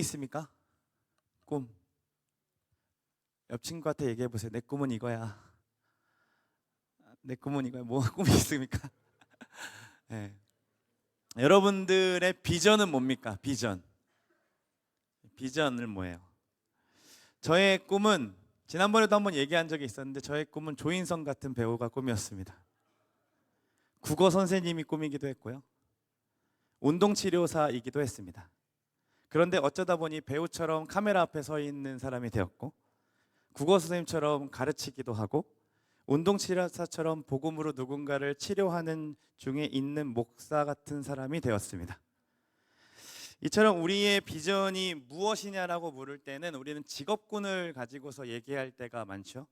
있습니까? 꿈. 옆 친구한테 얘기해 보세요. 내 꿈은 이거야. 내 꿈은 이거야. 뭐 꿈이 있습니까? 네. 여러분들의 비전은 뭡니까? 비전. 비전을 뭐예요? 저의 꿈은 지난번에도 한번 얘기한 적이 있었는데 저의 꿈은 조인성 같은 배우가 꿈이었습니다. 국어 선생님이 꿈이기도 했고요. 운동치료사이기도 했습니다. 그런데 어쩌다 보니 배우처럼 카메라 앞에 서 있는 사람이 되었고 국어 선생님처럼 가르치기도 하고 운동치료사처럼 복음으로 누군가를 치료하는 중에 있는 목사 같은 사람이 되었습니다. 이처럼 우리의 비전이 무엇이냐라고 물을 때는 우리는 직업군을 가지고서 얘기할 때가 많죠.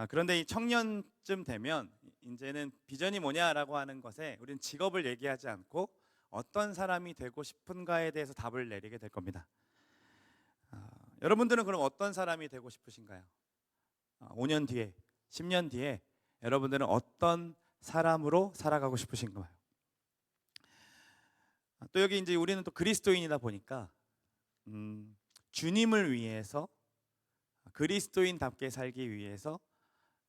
그런데 이 청년쯤 되면 이제는 비전이 뭐냐라고 하는 것에 우리는 직업을 얘기하지 않고 어떤 사람이 되고 싶은가에 대해서 답을 내리게 될 겁니다. 여러분들은 그럼 어떤 사람이 되고 싶으신가요? 5년 뒤에, 10년 뒤에 여러분들은 어떤 사람으로 살아가고 싶으신가요? 또 여기 이제 우리는 또 그리스도인이다 보니까 주님을 위해서 그리스도인답게 살기 위해서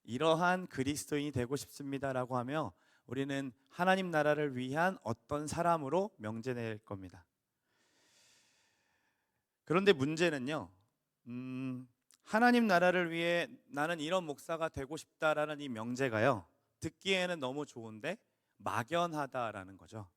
이러한 그리스도인이 되고 싶습니다라고 하며 우리는 하나님 나라를 위한 어떤 사람으로 명제낼 겁니다. 그런데 문제는요, 하나님 나라를 위해 나는 이런 목사가 되고 싶다라는 이 명제가요, 듣기에는 너무 좋은데 막연하다라는 거죠.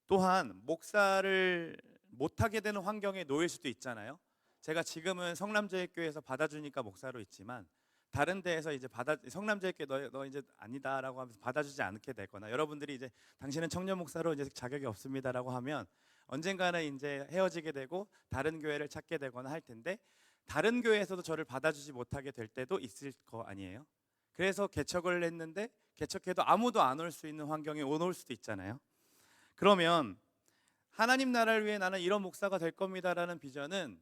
또한 목사를 못하게 되는 환경에 놓일 수도 있잖아요. 제가 지금은 성남제일교회에서 받아주니까 목사로 있지만 다른 데에서 이제 성남제일교회 너 이제 아니다라고 하면서 받아주지 않게 되거나 여러분들이 이제 당신은 청년 목사로 이제 자격이 없습니다라고 하면 언젠가는 이제 헤어지게 되고 다른 교회를 찾게 되거나 할 텐데 다른 교회에서도 저를 받아주지 못하게 될 때도 있을 거 아니에요. 그래서 개척을 했는데 개척해도 아무도 안 올 수 있는 환경에 올 수도 있잖아요. 그러면 하나님 나라를 위해 나는 이런 목사가 될 겁니다라는 비전은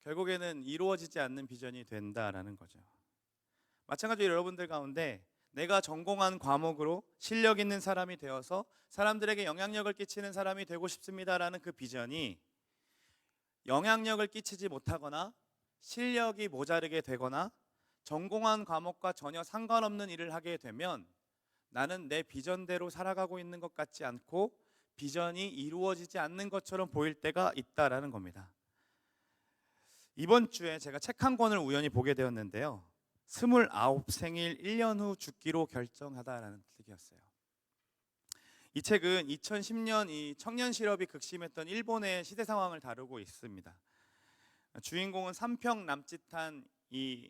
결국에는 이루어지지 않는 비전이 된다라는 거죠. 마찬가지로 여러분들 가운데 내가 전공한 과목으로 실력 있는 사람이 되어서 사람들에게 영향력을 끼치는 사람이 되고 싶습니다라는 그 비전이 영향력을 끼치지 못하거나 실력이 모자르게 되거나 전공한 과목과 전혀 상관없는 일을 하게 되면 나는 내 비전대로 살아가고 있는 것 같지 않고 비전이 이루어지지 않는 것처럼 보일 때가 있다라는 겁니다. 이번 주에 제가 책 한 권을 우연히 보게 되었는데요. 29 생일 1년 후 죽기로 결정하다라는 책이었어요. 이 책은 2010년 이 청년 실업이 극심했던 일본의 시대 상황을 다루고 있습니다. 주인공은 3평 남짓한 이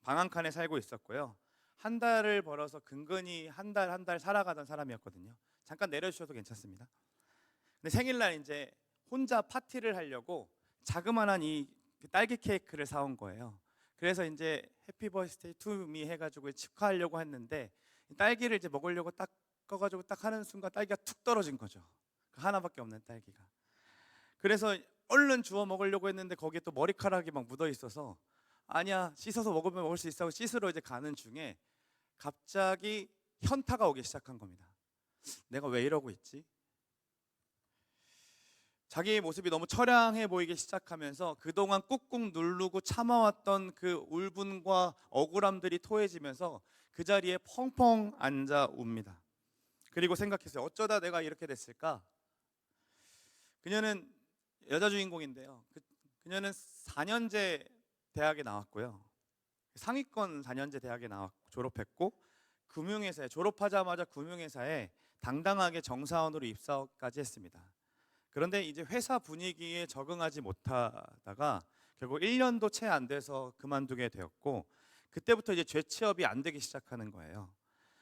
방한칸에 살고 있었고요. 한 달을 벌어서 근근히 한 달 살아가던 사람이었거든요. 잠깐 내려주셔도 괜찮습니다. 근데 생일날 이제 혼자 파티를 하려고 자그마한 이 딸기 케이크를 사온 거예요. 그래서 이제 해피 버스데이 투 미 해가지고 축하하려고 했는데 딸기를 이제 먹으려고 딱 꺼가지고 딱 하는 순간 딸기가 툭 떨어진 거죠. 그 하나밖에 없는 딸기가. 그래서 얼른 주워 먹으려고 했는데 거기에 또 머리카락이 막 묻어 있어서 아니야 씻어서 먹으면 먹을 수 있어 하고 씻으러 이제 가는 중에 갑자기 현타가 오기 시작한 겁니다. 내가 왜 이러고 있지? 자기의 모습이 너무 처량해 보이기 시작하면서 그동안 꾹꾹 누르고 참아왔던 그 울분과 억울함들이 토해지면서 그 자리에 펑펑 앉아 웁니다. 그리고 생각했어요. 어쩌다 내가 이렇게 됐을까? 그녀는 여자 주인공인데요. 그녀는 4년제 대학에 나왔고요. 상위권 4년제 대학에 졸업했고 금융회사에 졸업하자마자 금융회사에 당당하게 정사원으로 입사까지 했습니다. 그런데 이제 회사 분위기에 적응하지 못하다가 결국 1년도 채 안 돼서 그만두게 되었고 그때부터 이제 재취업이 안 되기 시작하는 거예요.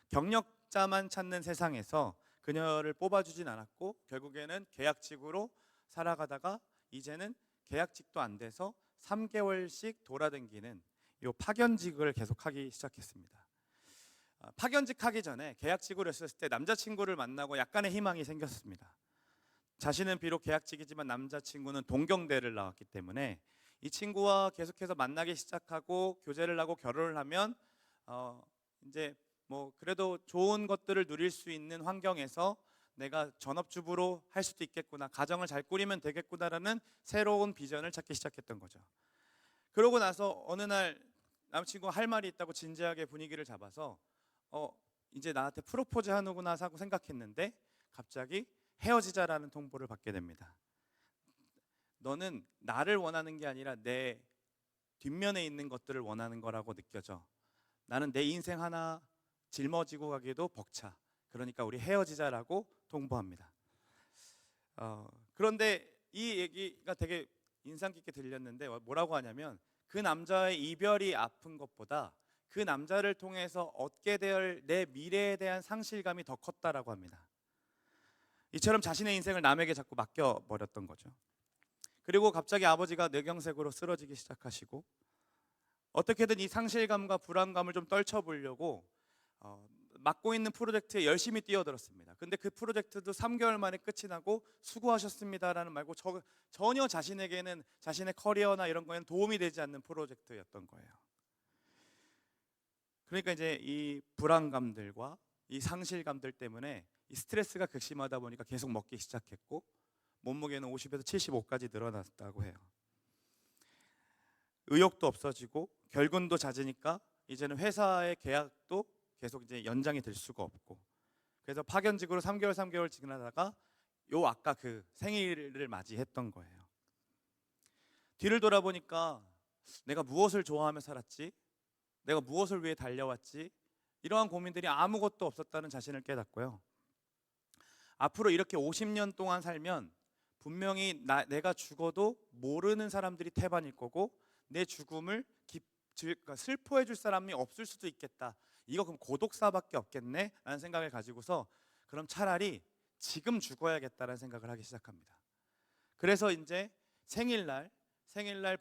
경력자만 찾는 세상에서 그녀를 뽑아주진 않았고 결국에는 계약직으로 살아가다가 이제는 계약직도 안 돼서 3개월씩 돌아다니는 이 파견직을 계속하기 시작했습니다. 파견직 하기 전에 계약직으로 했을 때 남자친구를 만나고 약간의 희망이 생겼습니다. 자신은 비록 계약직이지만 남자친구는 동경대를 나왔기 때문에 이 친구와 계속해서 만나기 시작하고 교제를 하고 결혼을 하면 이제 뭐 그래도 좋은 것들을 누릴 수 있는 환경에서 내가 전업주부로 할 수도 있겠구나, 가정을 잘 꾸리면 되겠구나라는 새로운 비전을 찾기 시작했던 거죠. 그러고 나서 어느 날 남친구가 할 말이 있다고 진지하게 분위기를 잡아서 이제 나한테 프로포즈 하는구나 하고 생각했는데 갑자기 헤어지자라는 통보를 받게 됩니다. 너는 나를 원하는 게 아니라 내 뒷면에 있는 것들을 원하는 거라고 느껴져. 나는 내 인생 하나 짊어지고 가기도 벅차. 그러니까 우리 헤어지자라고 통보합니다. 그런데 이 얘기가 되게 인상 깊게 들렸는데 뭐라고 하냐면 그 남자의 이별이 아픈 것보다 그 남자를 통해서 얻게 될 내 미래에 대한 상실감이 더 컸다라고 합니다. 이처럼 자신의 인생을 남에게 자꾸 맡겨버렸던 거죠. 그리고 갑자기 아버지가 뇌경색으로 쓰러지기 시작하시고 어떻게든 이 상실감과 불안감을 좀 떨쳐보려고 맡고 있는 프로젝트에 열심히 뛰어들었습니다. 근데 그 프로젝트도 3개월 만에 끝이 나고 수고하셨습니다라는 말고 전혀 자신에게는 자신의 커리어나 이런 거에는 도움이 되지 않는 프로젝트였던 거예요. 그러니까 이제 이 불안감들과 이 상실감들 때문에 이 스트레스가 극심하다 보니까 계속 먹기 시작했고 몸무게는 50에서 75까지 늘어났다고 해요. 의욕도 없어지고 결근도 잦으니까 이제는 회사의 계약도 계속 이제 연장이 될 수가 없고, 그래서 파견직으로 3개월 지나다가 아까 그 생일을 맞이했던 거예요. 뒤를 돌아보니까 내가 무엇을 좋아하며 살았지? 내가 무엇을 위해 달려왔지? 이러한 고민들이 아무것도 없었다는 자신을 깨닫고요. 앞으로 이렇게 50년 동안 살면 분명히 내가 죽어도 모르는 사람들이 태반일 거고 내 죽음을 슬퍼해 줄 사람이 없을 수도 있겠다. 이거 그럼 고독사밖에 없겠네 라는 생각을 가지고서 그럼 차라리 지금 죽어야겠다라는 생각을 하기 시작합니다. 그래서 이제 생일날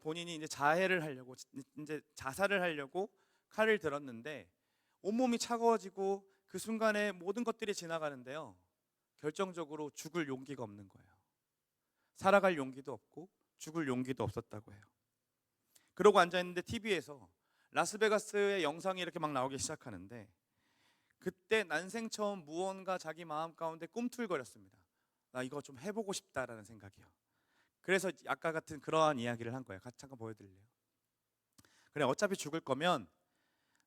본인이 이제 자해를 하려고, 이제 자살을 하려고 칼을 들었는데 온몸이 차가워지고 그 순간에 모든 것들이 지나가는데요, 결정적으로 죽을 용기가 없는 거예요. 살아갈 용기도 없고 죽을 용기도 없었다고 해요. 그러고 앉아있는데 TV에서 라스베가스의 영상이 이렇게 막 나오기 시작하는데 그때 난생 처음 무언가 자기 마음 가운데 꿈틀거렸습니다. 나 이거 좀 해보고 싶다라는 생각이요. 그래서 아까 같은 그러한 이야기를 한 거예요. 같이 잠깐 보여드릴래요? 그래, 어차피 죽을 거면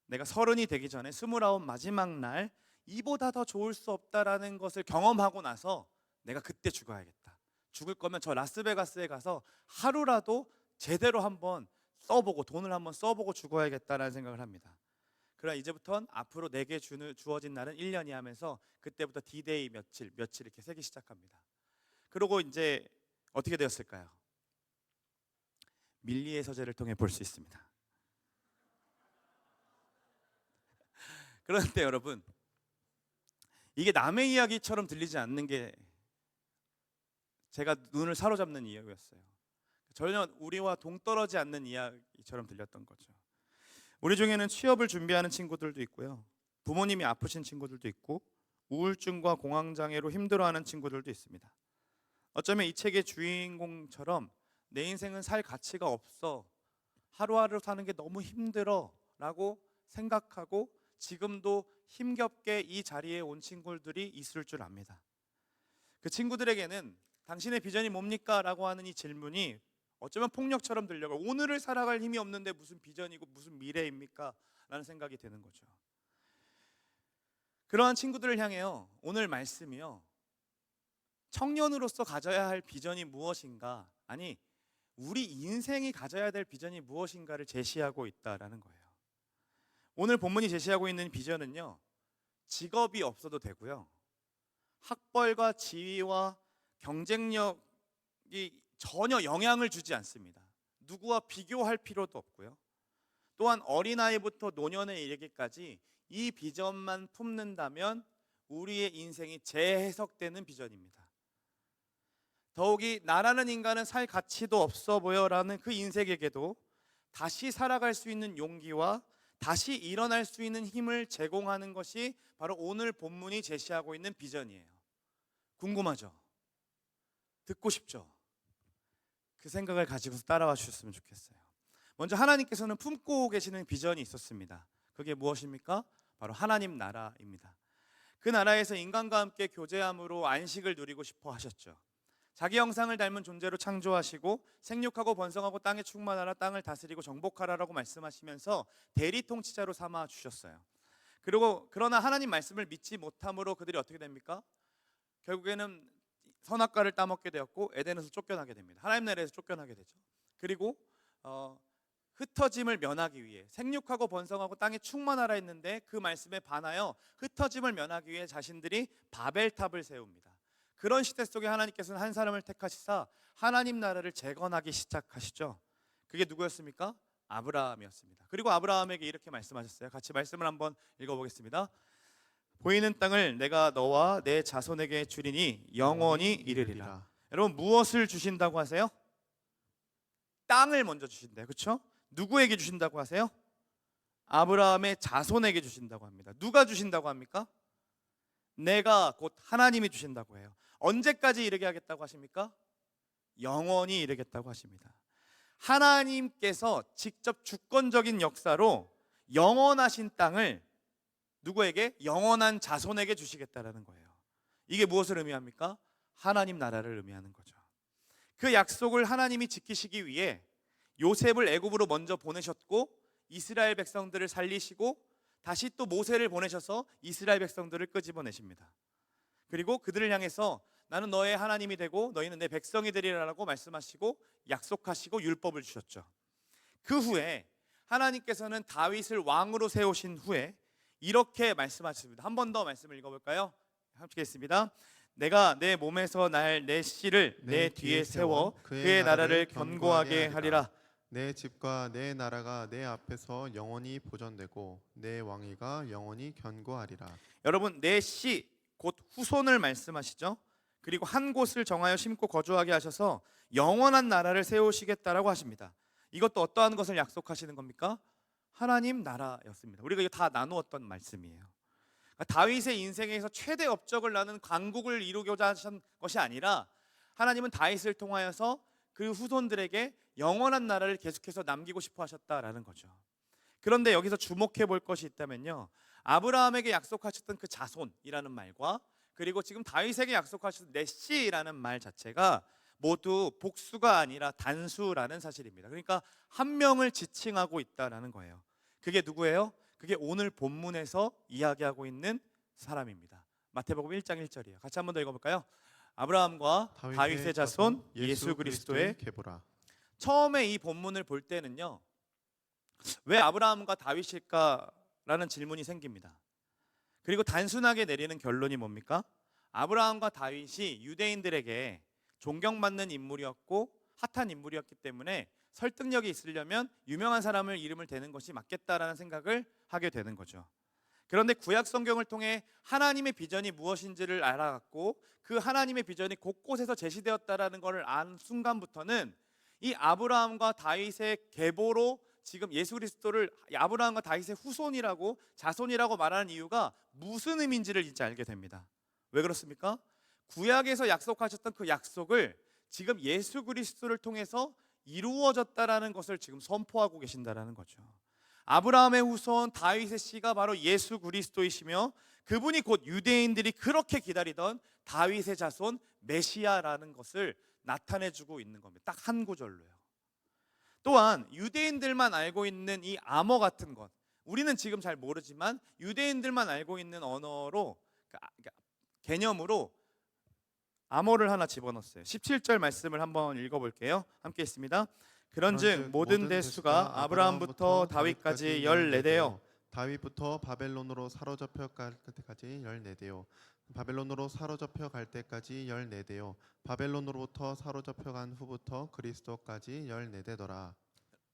내가 30이 되기 전에 29 마지막 날 이보다 더 좋을 수 없다라는 것을 경험하고 나서 내가 그때 죽어야겠다. 죽을 거면 저 라스베가스에 가서 하루라도 제대로 한번 써보고 돈을 한번 써보고 죽어야겠다라는 생각을 합니다. 그러나 이제부터는 앞으로 내게 주어진 날은 1년이 하면서 그때부터 D-Day 며칠 이렇게 세기 시작합니다. 그리고 이제 어떻게 되었을까요? 밀리의 서재를 통해 볼 수 있습니다. 그런데 여러분, 이게 남의 이야기처럼 들리지 않는 게 제가 눈을 사로잡는 이야기였어요. 전혀 우리와 동떨어지 않는 이야기처럼 들렸던 거죠. 우리 중에는 취업을 준비하는 친구들도 있고요, 부모님이 아프신 친구들도 있고 우울증과 공황장애로 힘들어하는 친구들도 있습니다. 어쩌면 이 책의 주인공처럼 내 인생은 살 가치가 없어, 하루하루 사는 게 너무 힘들어 라고 생각하고 지금도 힘겹게 이 자리에 온 친구들이 있을 줄 압니다. 그 친구들에게는 당신의 비전이 뭡니까? 라고 하는 이 질문이 어쩌면 폭력처럼 들려요. 오늘을 살아갈 힘이 없는데 무슨 비전이고 무슨 미래입니까? 라는 생각이 드는 거죠. 그러한 친구들을 향해요, 오늘 말씀이요, 청년으로서 가져야 할 비전이 무엇인가, 아니 우리 인생이 가져야 될 비전이 무엇인가를 제시하고 있다라는 거예요. 오늘 본문이 제시하고 있는 비전은요, 직업이 없어도 되고요, 학벌과 지위와 경쟁력이 전혀 영향을 주지 않습니다. 누구와 비교할 필요도 없고요, 또한 어린아이부터 노년에 이르기까지 이 비전만 품는다면 우리의 인생이 재해석되는 비전입니다. 더욱이 나라는 인간은 살 가치도 없어 보여라는 그 인생에게도 다시 살아갈 수 있는 용기와 다시 일어날 수 있는 힘을 제공하는 것이 바로 오늘 본문이 제시하고 있는 비전이에요. 궁금하죠? 듣고 싶죠? 그 생각을 가지고서 따라와 주셨으면 좋겠어요. 먼저 하나님께서는 품고 계시는 비전이 있었습니다. 그게 무엇입니까? 바로 하나님 나라입니다. 그 나라에서 인간과 함께 교제함으로 안식을 누리고 싶어 하셨죠. 자기 형상을 닮은 존재로 창조하시고 생육하고 번성하고 땅에 충만하라, 땅을 다스리고 정복하라라고 말씀하시면서 대리 통치자로 삼아 주셨어요. 그리고 그러나 하나님 말씀을 믿지 못함으로 그들이 어떻게 됩니까? 결국에는 선악과를 따먹게 되었고 에덴에서 쫓겨나게 됩니다. 하나님 나라에서 쫓겨나게 되죠. 그리고 흩어짐을 면하기 위해 생육하고 번성하고 땅에 충만하라 했는데 그 말씀에 반하여 흩어짐을 면하기 위해 자신들이 바벨탑을 세웁니다. 그런 시대 속에 하나님께서는 한 사람을 택하시사 하나님 나라를 재건하기 시작하시죠. 그게 누구였습니까? 아브라함이었습니다. 그리고 아브라함에게 이렇게 말씀하셨어요. 같이 말씀을 한번 읽어보겠습니다. 보이는 땅을 내가 너와 내 자손에게 주리니 영원히 이르리라. 여러분, 무엇을 주신다고 하세요? 땅을 먼저 주신대요. 그렇죠? 누구에게 주신다고 하세요? 아브라함의 자손에게 주신다고 합니다. 누가 주신다고 합니까? 내가 곧 하나님이 주신다고 해요. 언제까지 이르게 하겠다고 하십니까? 영원히 이르겠다고 하십니다. 하나님께서 직접 주권적인 역사로 영원하신 땅을 누구에게? 영원한 자손에게 주시겠다라는 거예요. 이게 무엇을 의미합니까? 하나님 나라를 의미하는 거죠. 그 약속을 하나님이 지키시기 위해 요셉을 애굽으로 먼저 보내셨고 이스라엘 백성들을 살리시고 다시 또 모세를 보내셔서 이스라엘 백성들을 끄집어내십니다. 그리고 그들을 향해서 나는 너의 하나님이 되고 너희는 내 백성이 되리라라고 말씀하시고 약속하시고 율법을 주셨죠. 그 후에 하나님께서는 다윗을 왕으로 세우신 후에 이렇게 말씀하셨습니다. 한 번 더 말씀을 읽어볼까요? 함께 했습니다. 내가 내 몸에서 날 내 씨를 내 뒤에 세워 그의 나라를 견고하게 하리라. 내 집과 내 나라가 내 앞에서 영원히 보존되고 내 왕위가 영원히 견고하리라. 여러분, 내 씨 곧 후손을 말씀하시죠. 그리고 한 곳을 정하여 심고 거주하게 하셔서 영원한 나라를 세우시겠다라고 하십니다. 이것도 어떠한 것을 약속하시는 겁니까? 하나님 나라였습니다. 우리가 이거 다 나누었던 말씀이에요. 그러니까 다윗의 인생에서 최대 업적을 나눈 강국을 이루고자 하신 것이 아니라 하나님은 다윗을 통하여서 그 후손들에게 영원한 나라를 계속해서 남기고 싶어 하셨다라는 거죠. 그런데 여기서 주목해 볼 것이 있다면요, 아브라함에게 약속하셨던 그 자손이라는 말과 그리고 지금 다윗에게 약속하셨던 내 씨라는 말 자체가 모두 복수가 아니라 단수라는 사실입니다. 그러니까 한 명을 지칭하고 있다라는 거예요. 그게 누구예요? 그게 오늘 본문에서 이야기하고 있는 사람입니다. 마태복음 1장 1절이에요. 같이 한번 더 읽어볼까요? 아브라함과 다윗의 자손 예수 그리스도의 계보라. 처음에 이 본문을 볼 때는요, 왜 아브라함과 다윗일까라는 질문이 생깁니다. 그리고 단순하게 내리는 결론이 뭡니까? 아브라함과 다윗이 유대인들에게 존경받는 인물이었고 핫한 인물이었기 때문에 설득력이 있으려면 유명한 사람을 이름을 대는 것이 맞겠다라는 생각을 하게 되는 거죠. 그런데 구약 성경을 통해 하나님의 비전이 무엇인지를 알아갔고 그 하나님의 비전이 곳곳에서 제시되었다라는 것을 안 순간부터는 이 아브라함과 다윗의 계보로 지금 예수 그리스도를 아브라함과 다윗의 후손이라고 자손이라고 말하는 이유가 무슨 의미인지를 이제 알게 됩니다. 왜 그렇습니까? 구약에서 약속하셨던 그 약속을 지금 예수 그리스도를 통해서 이루어졌다라는 것을 지금 선포하고 계신다라는 거죠. 아브라함의 후손 다윗의 씨가 바로 예수 그리스도이시며 그분이 곧 유대인들이 그렇게 기다리던 다윗의 자손 메시아라는 것을 나타내주고 있는 겁니다. 딱 한 구절로요. 또한 유대인들만 알고 있는 이 암호 같은 것, 우리는 지금 잘 모르지만 유대인들만 알고 있는 언어로, 개념으로 암호를 하나 집어넣었어요. 17절 말씀을 한번 읽어볼게요. 함께 했습니다. 그런즉 모든 대수가 아브라함부터 다윗까지 14대요. 다윗부터 바벨론으로 사로잡혀 갈 때까지 14대요. 바벨론으로 사로잡혀 갈 때까지 14대요. 바벨론으로부터 사로잡혀 간 후부터 그리스도까지 14대더라.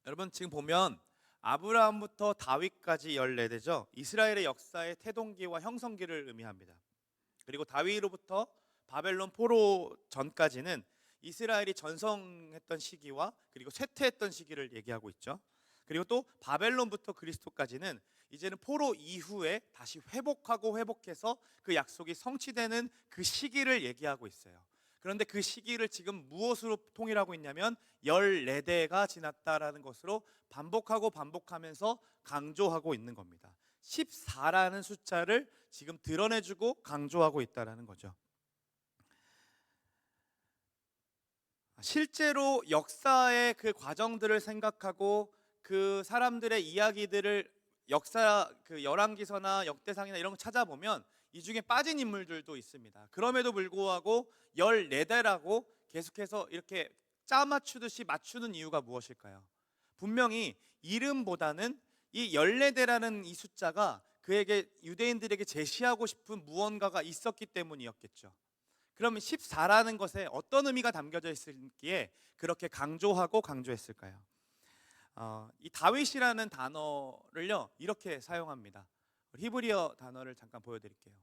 여러분, 지금 보면 아브라함부터 다윗까지 14대죠. 이스라엘의 역사의 태동기와 형성기를 의미합니다. 그리고 다윗으로부터 바벨론 포로 전까지는 이스라엘이 전성했던 시기와 그리고 쇠퇴했던 시기를 얘기하고 있죠. 그리고 또 바벨론부터 그리스도까지는 이제는 포로 이후에 다시 회복해서 그 약속이 성취되는 그 시기를 얘기하고 있어요. 그런데 그 시기를 지금 무엇으로 통일하고 있냐면 14대가 지났다라는 것으로 반복하면서 강조하고 있는 겁니다. 14라는 숫자를 지금 드러내주고 강조하고 있다라는 거죠. 실제로 역사의 그 과정들을 생각하고 그 사람들의 이야기들을 역사 그 열왕기서나 역대상이나 이런 거 찾아보면 이 중에 빠진 인물들도 있습니다. 그럼에도 불구하고 14대라고 계속해서 이렇게 짜 맞추듯이 맞추는 이유가 무엇일까요? 분명히 이름보다는 이 14대라는 이 숫자가 그에게 유대인들에게 제시하고 싶은 무언가가 있었기 때문이었겠죠. 그러면 14라는 것에 어떤 의미가 담겨져 있을기에 그렇게 강조하고 강조했을까요? 이 다윗이라는 단어를요 이렇게 사용합니다. 히브리어 단어를 잠깐 보여드릴게요.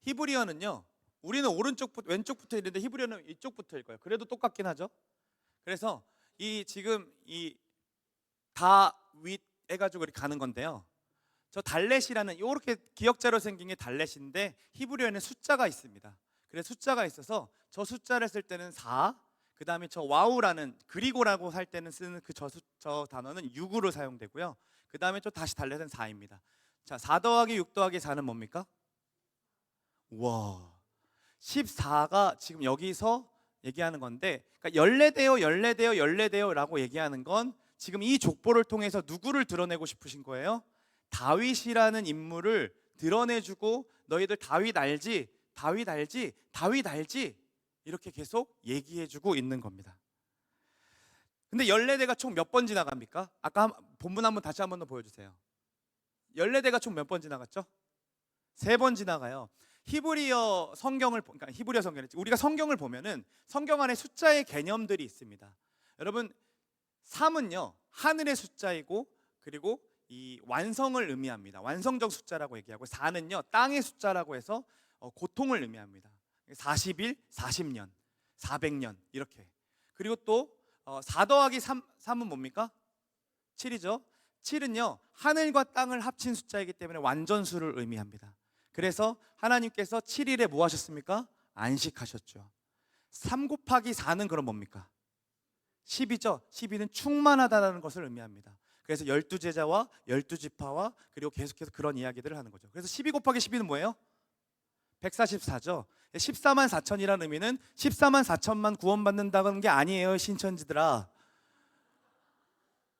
히브리어는요 우리는 오른쪽부터 왼쪽부터 있는데 히브리어는 이쪽부터일 거예요. 그래도 똑같긴 하죠. 그래서 이 지금 이 다윗 해가지고 이렇게 가는 건데요. 저 달렛이라는 이렇게 기역자로 생긴 게 달렛인데 히브리어에는 숫자가 있습니다. 그래서 숫자가 있어서 저 숫자를 쓸 때는 4, 그 다음에 저 와우라는 그리고라고 할 때는 쓰는 저 단어는 6으로 사용되고요. 그 다음에 또 다시 달렛은 4입니다. 자, 4 더하기 6 더하기 4는 뭡니까? 우와, 14가 지금 여기서 얘기하는 건데, 그러니까 14대요, 14대요, 14대요 라고 얘기하는 건 지금 이 족보를 통해서 누구를 드러내고 싶으신 거예요? 다윗이라는 인물을 드러내주고 너희들 다윗 알지? 다윗 알지? 다윗 알지? 이렇게 계속 얘기해주고 있는 겁니다. 근데 14대가 총 몇 번 지나갑니까? 아까 본문 한번 다시 한번 더 보여주세요. 14대가 총 몇 번 지나갔죠? 3번 지나가요. 히브리어 성경을 그러니까 히브리어 성경을 우리가 성경을 보면은 성경 안에 숫자의 개념들이 있습니다. 여러분 3은요 하늘의 숫자이고 그리고 이 완성을 의미합니다. 완성적 숫자라고 얘기하고 4는요 땅의 숫자라고 해서 고통을 의미합니다. 40일, 40년, 400년 이렇게. 그리고 또 4 더하기 3은 뭡니까? 7이죠. 7은요 하늘과 땅을 합친 숫자이기 때문에 완전수를 의미합니다. 그래서 하나님께서 7일에 뭐 하셨습니까? 안식하셨죠. 3 곱하기 4는 그럼 뭡니까? 10이죠. 12는 충만하다는 것을 의미합니다. 그래서 12제자와 12지파와 그리고 계속해서 그런 이야기들을 하는 거죠. 그래서 12 곱하기 12는 뭐예요? 144죠. 14만 4천이라는 의미는 14만 4천만 구원받는다는 게 아니에요, 신천지들아.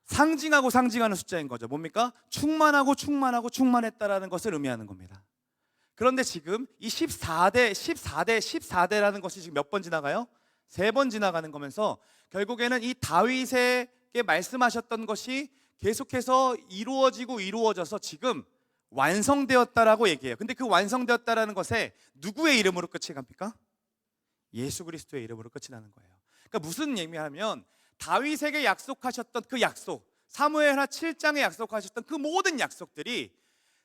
상징하고 상징하는 숫자인 거죠. 뭡니까? 충만하고 충만하고 충만했다라는 것을 의미하는 겁니다. 그런데 지금 이 14대라는 것이 지금 몇 번 지나가요? 3번 지나가는 거면서 결국에는 이 다윗에게 말씀하셨던 것이 계속해서 이루어져서 지금 완성되었다라고 얘기해요. 근데 그 완성되었다라는 것에 누구의 이름으로 끝이 갑니까? 예수 그리스도의 이름으로 끝이 나는 거예요. 그러니까 무슨 의미하면 다윗에게 약속하셨던 그 약속, 사무엘하 7장에 약속하셨던 그 모든 약속들이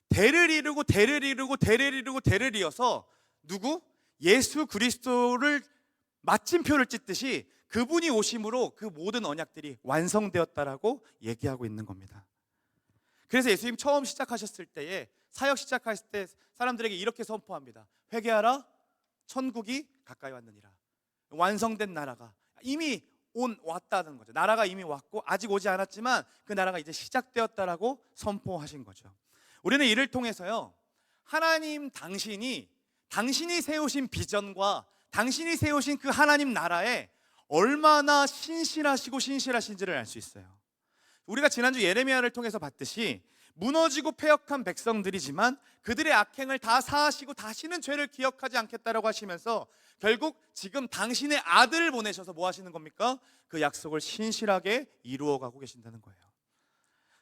대를 이루고 대를 이루고 대를 이루고 대를 이어서 누구? 예수 그리스도를 마침표를 찍듯이 그분이 오심으로 그 모든 언약들이 완성되었다라고 얘기하고 있는 겁니다. 그래서 예수님 처음 시작하셨을 때에 사역 시작하실 때 사람들에게 이렇게 선포합니다. 회개하라, 천국이 가까이 왔느니라. 완성된 나라가 이미 왔다는 거죠. 나라가 이미 왔고 아직 오지 않았지만 그 나라가 이제 시작되었다라고 선포하신 거죠. 우리는 이를 통해서요 하나님 당신이 세우신 비전과 당신이 세우신 그 하나님 나라에 얼마나 신실하시고 신실하신지를 알 수 있어요. 우리가 지난주 예레미야를 통해서 봤듯이 무너지고 패역한 백성들이지만 그들의 악행을 다 사하시고 다시는 죄를 기억하지 않겠다라고 하시면서 결국 지금 당신의 아들을 보내셔서 뭐 하시는 겁니까? 그 약속을 신실하게 이루어가고 계신다는 거예요.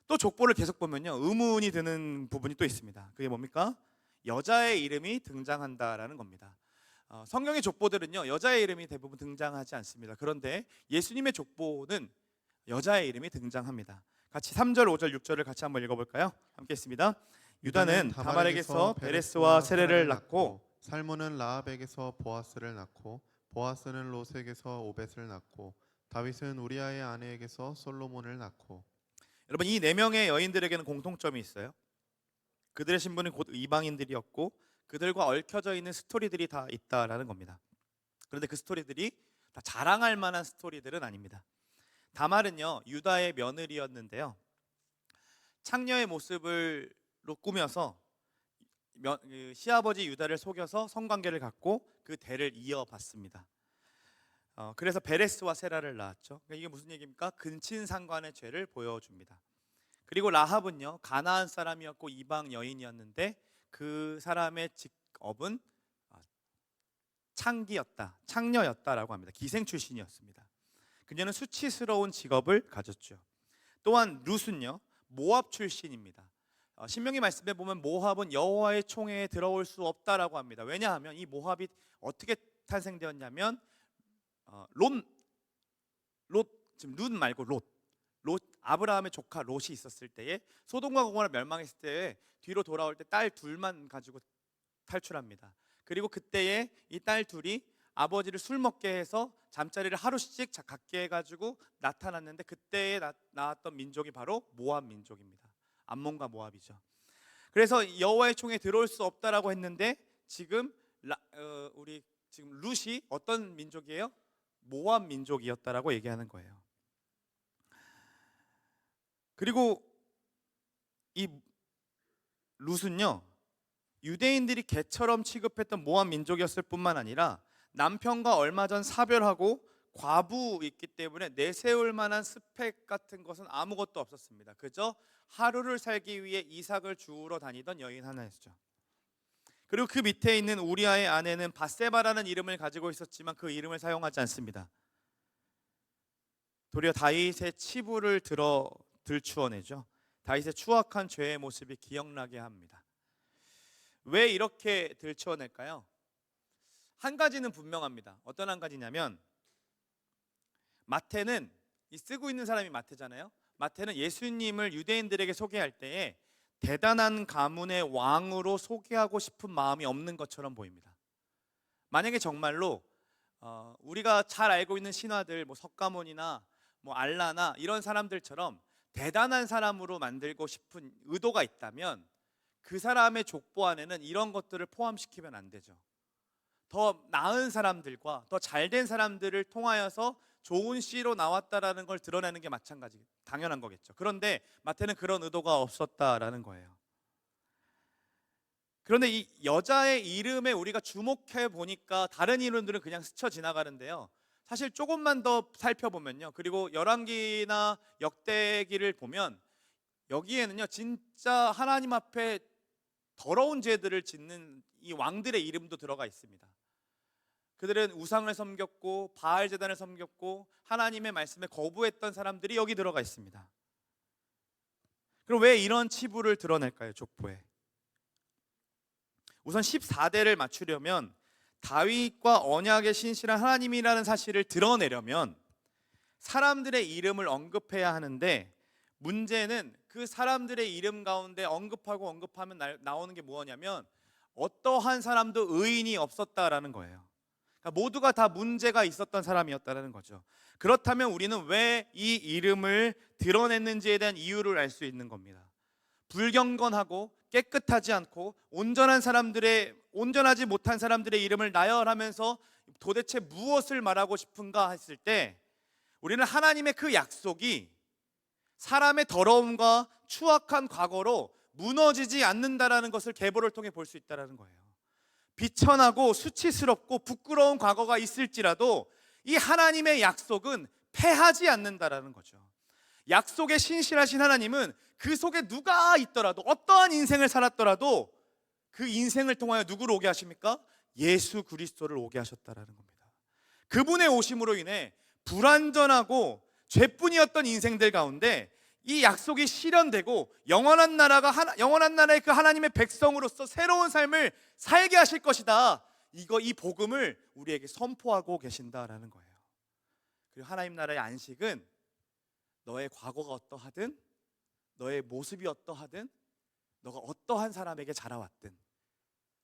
또 족보를 계속 보면요 의문이 드는 부분이 또 있습니다. 그게 뭡니까? 여자의 이름이 등장한다라는 겁니다. 성경의 족보들은요 여자의 이름이 대부분 등장하지 않습니다. 그런데 예수님의 족보는 여자의 이름이 등장합니다. 같이 3절, 5절, 6절을 같이 한번 읽어볼까요? 함께 있습니다. 유다는 다말에게서 베레스와 세레를 낳고 살몬은 라합에게서 보아스를 낳고 보아스는 롯에게서 오벳을 낳고 다윗은 우리아의 아내에게서 솔로몬을 낳고. 여러분 이 4명의 여인들에게는 공통점이 있어요. 그들의 신분은 곧 이방인들이었고 그들과 얽혀져 있는 스토리들이 다 있다라는 겁니다. 그런데 그 스토리들이 다 자랑할 만한 스토리들은 아닙니다. 다말은요 유다의 며느리였는데요 창녀의 모습으로 꾸며서 그 시아버지 유다를 속여서 성관계를 갖고 그 대를 이어받습니다. 그래서 베레스와 세라를 낳았죠. 그러니까 이게 무슨 얘기입니까? 근친상간의 죄를 보여줍니다. 그리고 라합은요, 가나안 사람이었고 이방 여인이었는데 그 사람의 직업은 창녀였다라고 합니다. 기생 출신이었습니다. 그녀는 수치스러운 직업을 가졌죠. 또한 룻은요, 모압 출신입니다. 신명기 말씀에 보면 모압은 여호와의 총회에 들어올 수 없다라고 합니다. 왜냐하면 이 모압이 어떻게 탄생되었냐면 지금 룻 말고 롯 아브라함의 조카 롯이 있었을 때에 소돔과 고모라 멸망했을 때에 뒤로 돌아올 때 딸 둘만 가지고 탈출합니다. 그리고 그때에 이 딸 둘이 아버지를 술 먹게 해서 잠자리를 하루씩 갖게 해가지고 나타났는데 그때에 나왔던 민족이 바로 모압 민족입니다. 암몬과 모압이죠. 그래서 여호와의 총에 들어올 수 없다라고 했는데 지금 우리 지금 룻이 어떤 민족이에요? 모압 민족이었다라고 얘기하는 거예요. 그리고 이 룻은요, 유대인들이 개처럼 취급했던 모압 민족이었을 뿐만 아니라 남편과 얼마 전 사별하고 과부있기 때문에 내세울 만한 스펙 같은 것은 아무것도 없었습니다. 그저 하루를 살기 위해 이삭을 주우러 다니던 여인 하나였죠. 그리고 그 밑에 있는 우리아의 아내는 바세바라는 이름을 가지고 있었지만 그 이름을 사용하지 않습니다. 도리어 다윗의 치부를 들추어내죠. 다윗의 추악한 죄의 모습이 기억나게 합니다. 왜 이렇게 들추어낼까요? 한 가지는 분명합니다. 어떤 한 가지냐면 마태는 쓰고 있는 사람이 마태잖아요. 마태는 예수님을 유대인들에게 소개할 때에 대단한 가문의 왕으로 소개하고 싶은 마음이 없는 것처럼 보입니다. 만약에 정말로 우리가 잘 알고 있는 신화들, 뭐 석가모니나 뭐 알라나 이런 사람들처럼 대단한 사람으로 만들고 싶은 의도가 있다면 그 사람의 족보 안에는 이런 것들을 포함시키면 안 되죠. 더 나은 사람들과 더 잘된 사람들을 통하여서 좋은 씨로 나왔다라는 걸 드러내는 게 마찬가지, 당연한 거겠죠. 그런데 마태는 그런 의도가 없었다라는 거예요. 그런데 이 여자의 이름에 우리가 주목해 보니까 다른 이름들은 그냥 스쳐 지나가는데요. 사실 조금만 더 살펴보면요, 그리고 열왕기나 역대기를 보면 여기에는요 진짜 하나님 앞에 더러운 죄들을 짓는 이 왕들의 이름도 들어가 있습니다. 그들은 우상을 섬겼고 바알 제단을 섬겼고 하나님의 말씀에 거부했던 사람들이 여기 들어가 있습니다. 그럼 왜 이런 치부를 드러낼까요? 족보에. 우선 14대를 맞추려면 다윗과 언약의 신실한 하나님이라는 사실을 드러내려면 사람들의 이름을 언급해야 하는데, 문제는 그 사람들의 이름 가운데 언급하면 나오는 게 뭐냐면 어떠한 사람도 의인이 없었다라는 거예요. 그러니까 모두가 다 문제가 있었던 사람이었다는 거죠. 그렇다면 우리는 왜 이 이름을 드러냈는지에 대한 이유를 알 수 있는 겁니다. 불경건하고 깨끗하지 않고 온전하지 못한 사람들의 이름을 나열하면서 도대체 무엇을 말하고 싶은가 했을 때 우리는 하나님의 그 약속이 사람의 더러움과 추악한 과거로 무너지지 않는다라는 것을 계보를 통해 볼 수 있다는 거예요. 비천하고 수치스럽고 부끄러운 과거가 있을지라도 이 하나님의 약속은 패하지 않는다라는 거죠. 약속에 신실하신 하나님은 그 속에 누가 있더라도 어떠한 인생을 살았더라도 그 인생을 통하여 누구를 오게 하십니까? 예수 그리스도를 오게 하셨다라는 겁니다. 그분의 오심으로 인해 불완전하고 죄뿐이었던 인생들 가운데 이 약속이 실현되고 영원한 나라의 그 하나님의 백성으로서 새로운 삶을 살게 하실 것이다. 이 복음을 우리에게 선포하고 계신다라는 거예요. 그리고 하나님 나라의 안식은 너의 과거가 어떠하든 너의 모습이 어떠하든 너가 어떠한 사람에게 자라왔든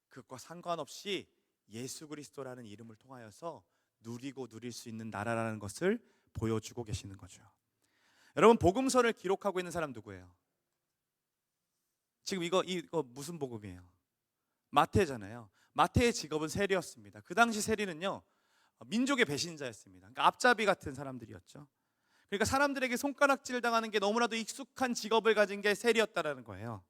그것과 상관없이 예수 그리스도라는 이름을 통하여서 누리고 누릴 수 있는 나라라는 것을 보여주고 계시는 거죠. 여러분, 복음서를 기록하고 있는 사람 누구예요? 지금 이거 무슨 복음이에요? 마태잖아요. 마태의 직업은 세리였습니다. 그 당시 세리는요 민족의 배신자였습니다. 그러니까 앞잡이 같은 사람들이었죠. 그러니까 사람들에게 손가락질 당하는 게 너무나도 익숙한 직업을 가진 게 세리였다라는 거예요.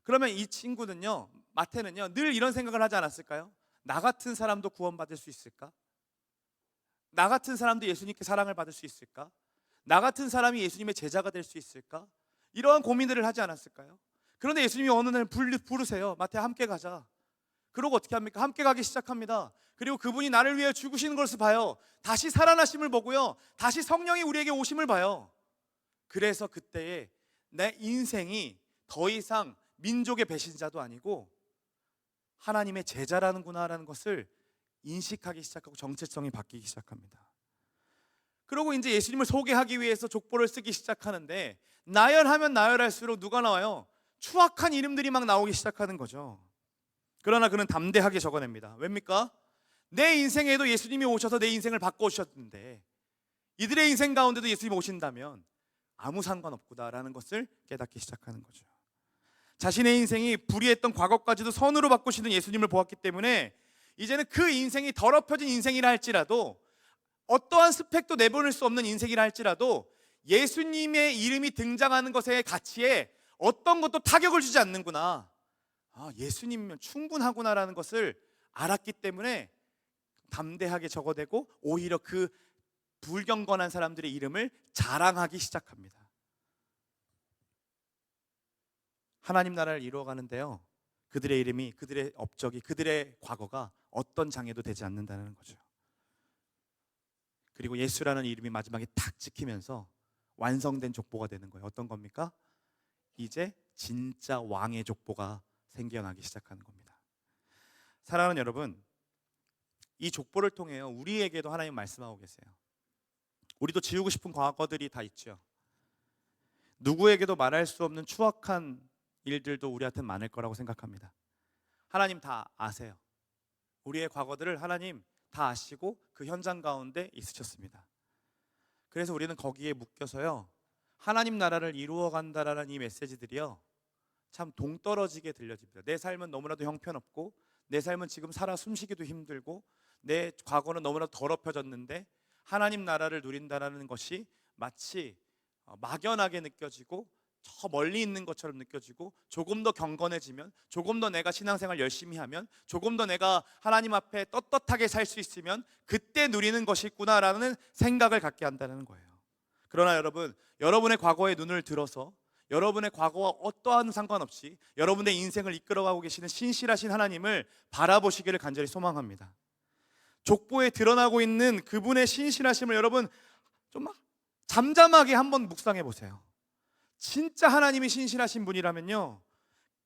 그러면 이 친구는요 마태는요 늘 이런 생각을 하지 않았을까요? 나 같은 사람도 구원받을 수 있을까? 나 같은 사람도 예수님께 사랑을 받을 수 있을까? 나 같은 사람이 예수님의 제자가 될 수 있을까? 이러한 고민들을 하지 않았을까요? 그런데 예수님이 어느 날 부르세요. 마태야 함께 가자. 그러고 어떻게 합니까? 함께 가기 시작합니다. 그리고 그분이 나를 위해 죽으시는 것을 봐요. 다시 살아나심을 보고요. 다시 성령이 우리에게 오심을 봐요. 그래서 그때에 내 인생이 더 이상 민족의 배신자도 아니고 하나님의 제자라는구나라는 것을 인식하기 시작하고 정체성이 바뀌기 시작합니다. 그리고 이제 예수님을 소개하기 위해서 족보를 쓰기 시작하는데 나열하면 나열할수록 누가 나와요? 추악한 이름들이 막 나오기 시작하는 거죠. 그러나 그는 담대하게 적어냅니다. 왜입니까? 내 인생에도 예수님이 오셔서 내 인생을 바꿔주셨는데 이들의 인생 가운데도 예수님이 오신다면 아무 상관없구나라는 것을 깨닫기 시작하는 거죠. 자신의 인생이 불의했던 과거까지도 선으로 바꾸시는 예수님을 보았기 때문에 이제는 그 인생이 더럽혀진 인생이라 할지라도 어떠한 스펙도 내보낼 수 없는 인생이라 할지라도 예수님의 이름이 등장하는 것의 가치에 어떤 것도 타격을 주지 않는구나. 예수님이면 충분하구나라는 것을 알았기 때문에 담대하게 적어대고 오히려 그 불경건한 사람들의 이름을 자랑하기 시작합니다. 하나님 나라를 이루어가는데요 그들의 이름이, 그들의 업적이, 그들의 과거가 어떤 장애도 되지 않는다는 거죠. 그리고 예수라는 이름이 마지막에 탁 찍히면서 완성된 족보가 되는 거예요. 어떤 겁니까? 이제 진짜 왕의 족보가 생겨나기 시작하는 겁니다. 사랑하는 여러분, 이 족보를 통해요 우리에게도 하나님 말씀하고 계세요. 우리도 지우고 싶은 과거들이 다 있죠. 누구에게도 말할 수 없는 추악한 일들도 우리한테 많을 거라고 생각합니다. 하나님 다 아세요. 우리의 과거들을 하나님 다 아시고 그 현장 가운데 있으셨습니다. 그래서 우리는 거기에 묶여서요 하나님 나라를 이루어 간다라는 이 메시지들이요 참 동떨어지게 들려집니다. 내 삶은 너무나도 형편없고 내 삶은 지금 살아 숨쉬기도 힘들고 내 과거는 너무나도 더럽혀졌는데 하나님 나라를 누린다라는 것이 마치 막연하게 느껴지고 저 멀리 있는 것처럼 느껴지고 조금 더 경건해지면, 조금 더 내가 신앙생활 열심히 하면, 조금 더 내가 하나님 앞에 떳떳하게 살 수 있으면 그때 누리는 것이 있구나라는 생각을 갖게 한다는 거예요. 그러나 여러분, 여러분의 과거에 눈을 들어서 여러분의 과거와 어떠한 상관없이 여러분의 인생을 이끌어가고 계시는 신실하신 하나님을 바라보시기를 간절히 소망합니다. 족보에 드러나고 있는 그분의 신실하심을 여러분 좀 잠잠하게 한번 묵상해 보세요. 진짜 하나님이 신실하신 분이라면요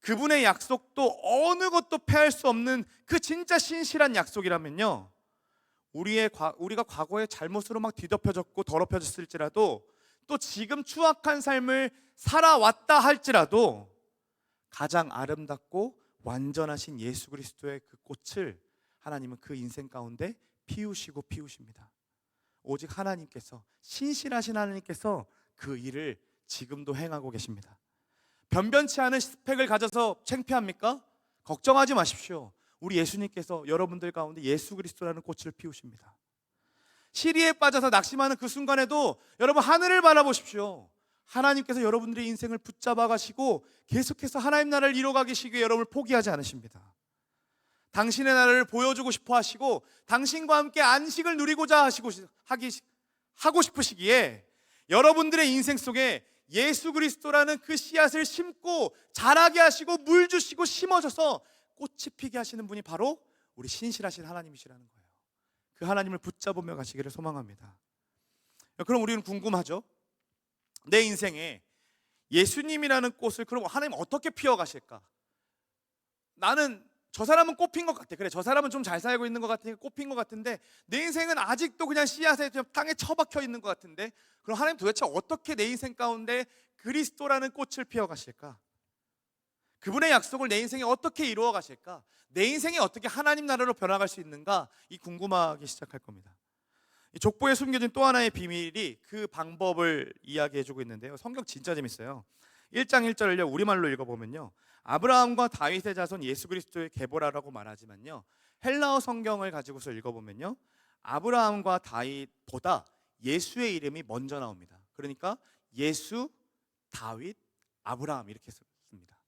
그분의 약속도 어느 것도 패할 수 없는 그 진짜 신실한 약속이라면요 우리가 과거의 잘못으로 막 뒤덮여졌고 더럽혀졌을지라도 또 지금 추악한 삶을 살아왔다 할지라도 가장 아름답고 완전하신 예수 그리스도의 그 꽃을 하나님은 그 인생 가운데 피우십니다. 오직 하나님께서, 신실하신 하나님께서 그 일을 지금도 행하고 계십니다. 변변치 않은 스펙을 가져서 창피합니까? 걱정하지 마십시오. 우리 예수님께서 여러분들 가운데 예수 그리스도라는 꽃을 피우십니다. 시리에 빠져서 낙심하는 그 순간에도 여러분 하늘을 바라보십시오. 하나님께서 여러분들의 인생을 붙잡아 가시고 계속해서 하나님 나라를 이루어가 계시기 위해 여러분을 포기하지 않으십니다. 당신의 나라를 보여주고 싶어 하시고 당신과 함께 안식을 누리고자 하고 싶으시기에 여러분들의 인생 속에 예수 그리스도라는 그 씨앗을 심고 자라게 하시고 물 주시고 심어줘서 꽃이 피게 하시는 분이 바로 우리 신실하신 하나님이시라는 거예요. 그 하나님을 붙잡으며 가시기를 소망합니다. 그럼 우리는 궁금하죠? 내 인생에 예수님이라는 꽃을 그럼 하나님 어떻게 피워가실까? 나는 저 사람은 꽃핀 것 같아. 그래, 저 사람은 좀 잘 살고 있는 것 같으니까 꽃핀 것 같은데 내 인생은 아직도 그냥 씨앗에 땅에 처박혀 있는 것 같은데 그럼 하나님 도대체 어떻게 내 인생 가운데 그리스도라는 꽃을 피워가실까? 그분의 약속을 내 인생에 어떻게 이루어 가실까? 내 인생이 어떻게 하나님 나라로 변화갈 수 있는가? 이 궁금하기 시작할 겁니다. 이 족보에 숨겨진 또 하나의 비밀이 그 방법을 이야기해주고 있는데요 성경 진짜 재밌어요. 1장 1절을요 우리말로 읽어보면요 아브라함과 다윗의 자손 예수 그리스도의 계보라라고 말하지만요 헬라어 성경을 가지고서 읽어보면요 아브라함과 다윗보다 예수의 이름이 먼저 나옵니다. 그러니까 예수, 다윗, 아브라함 이렇게 씁니다.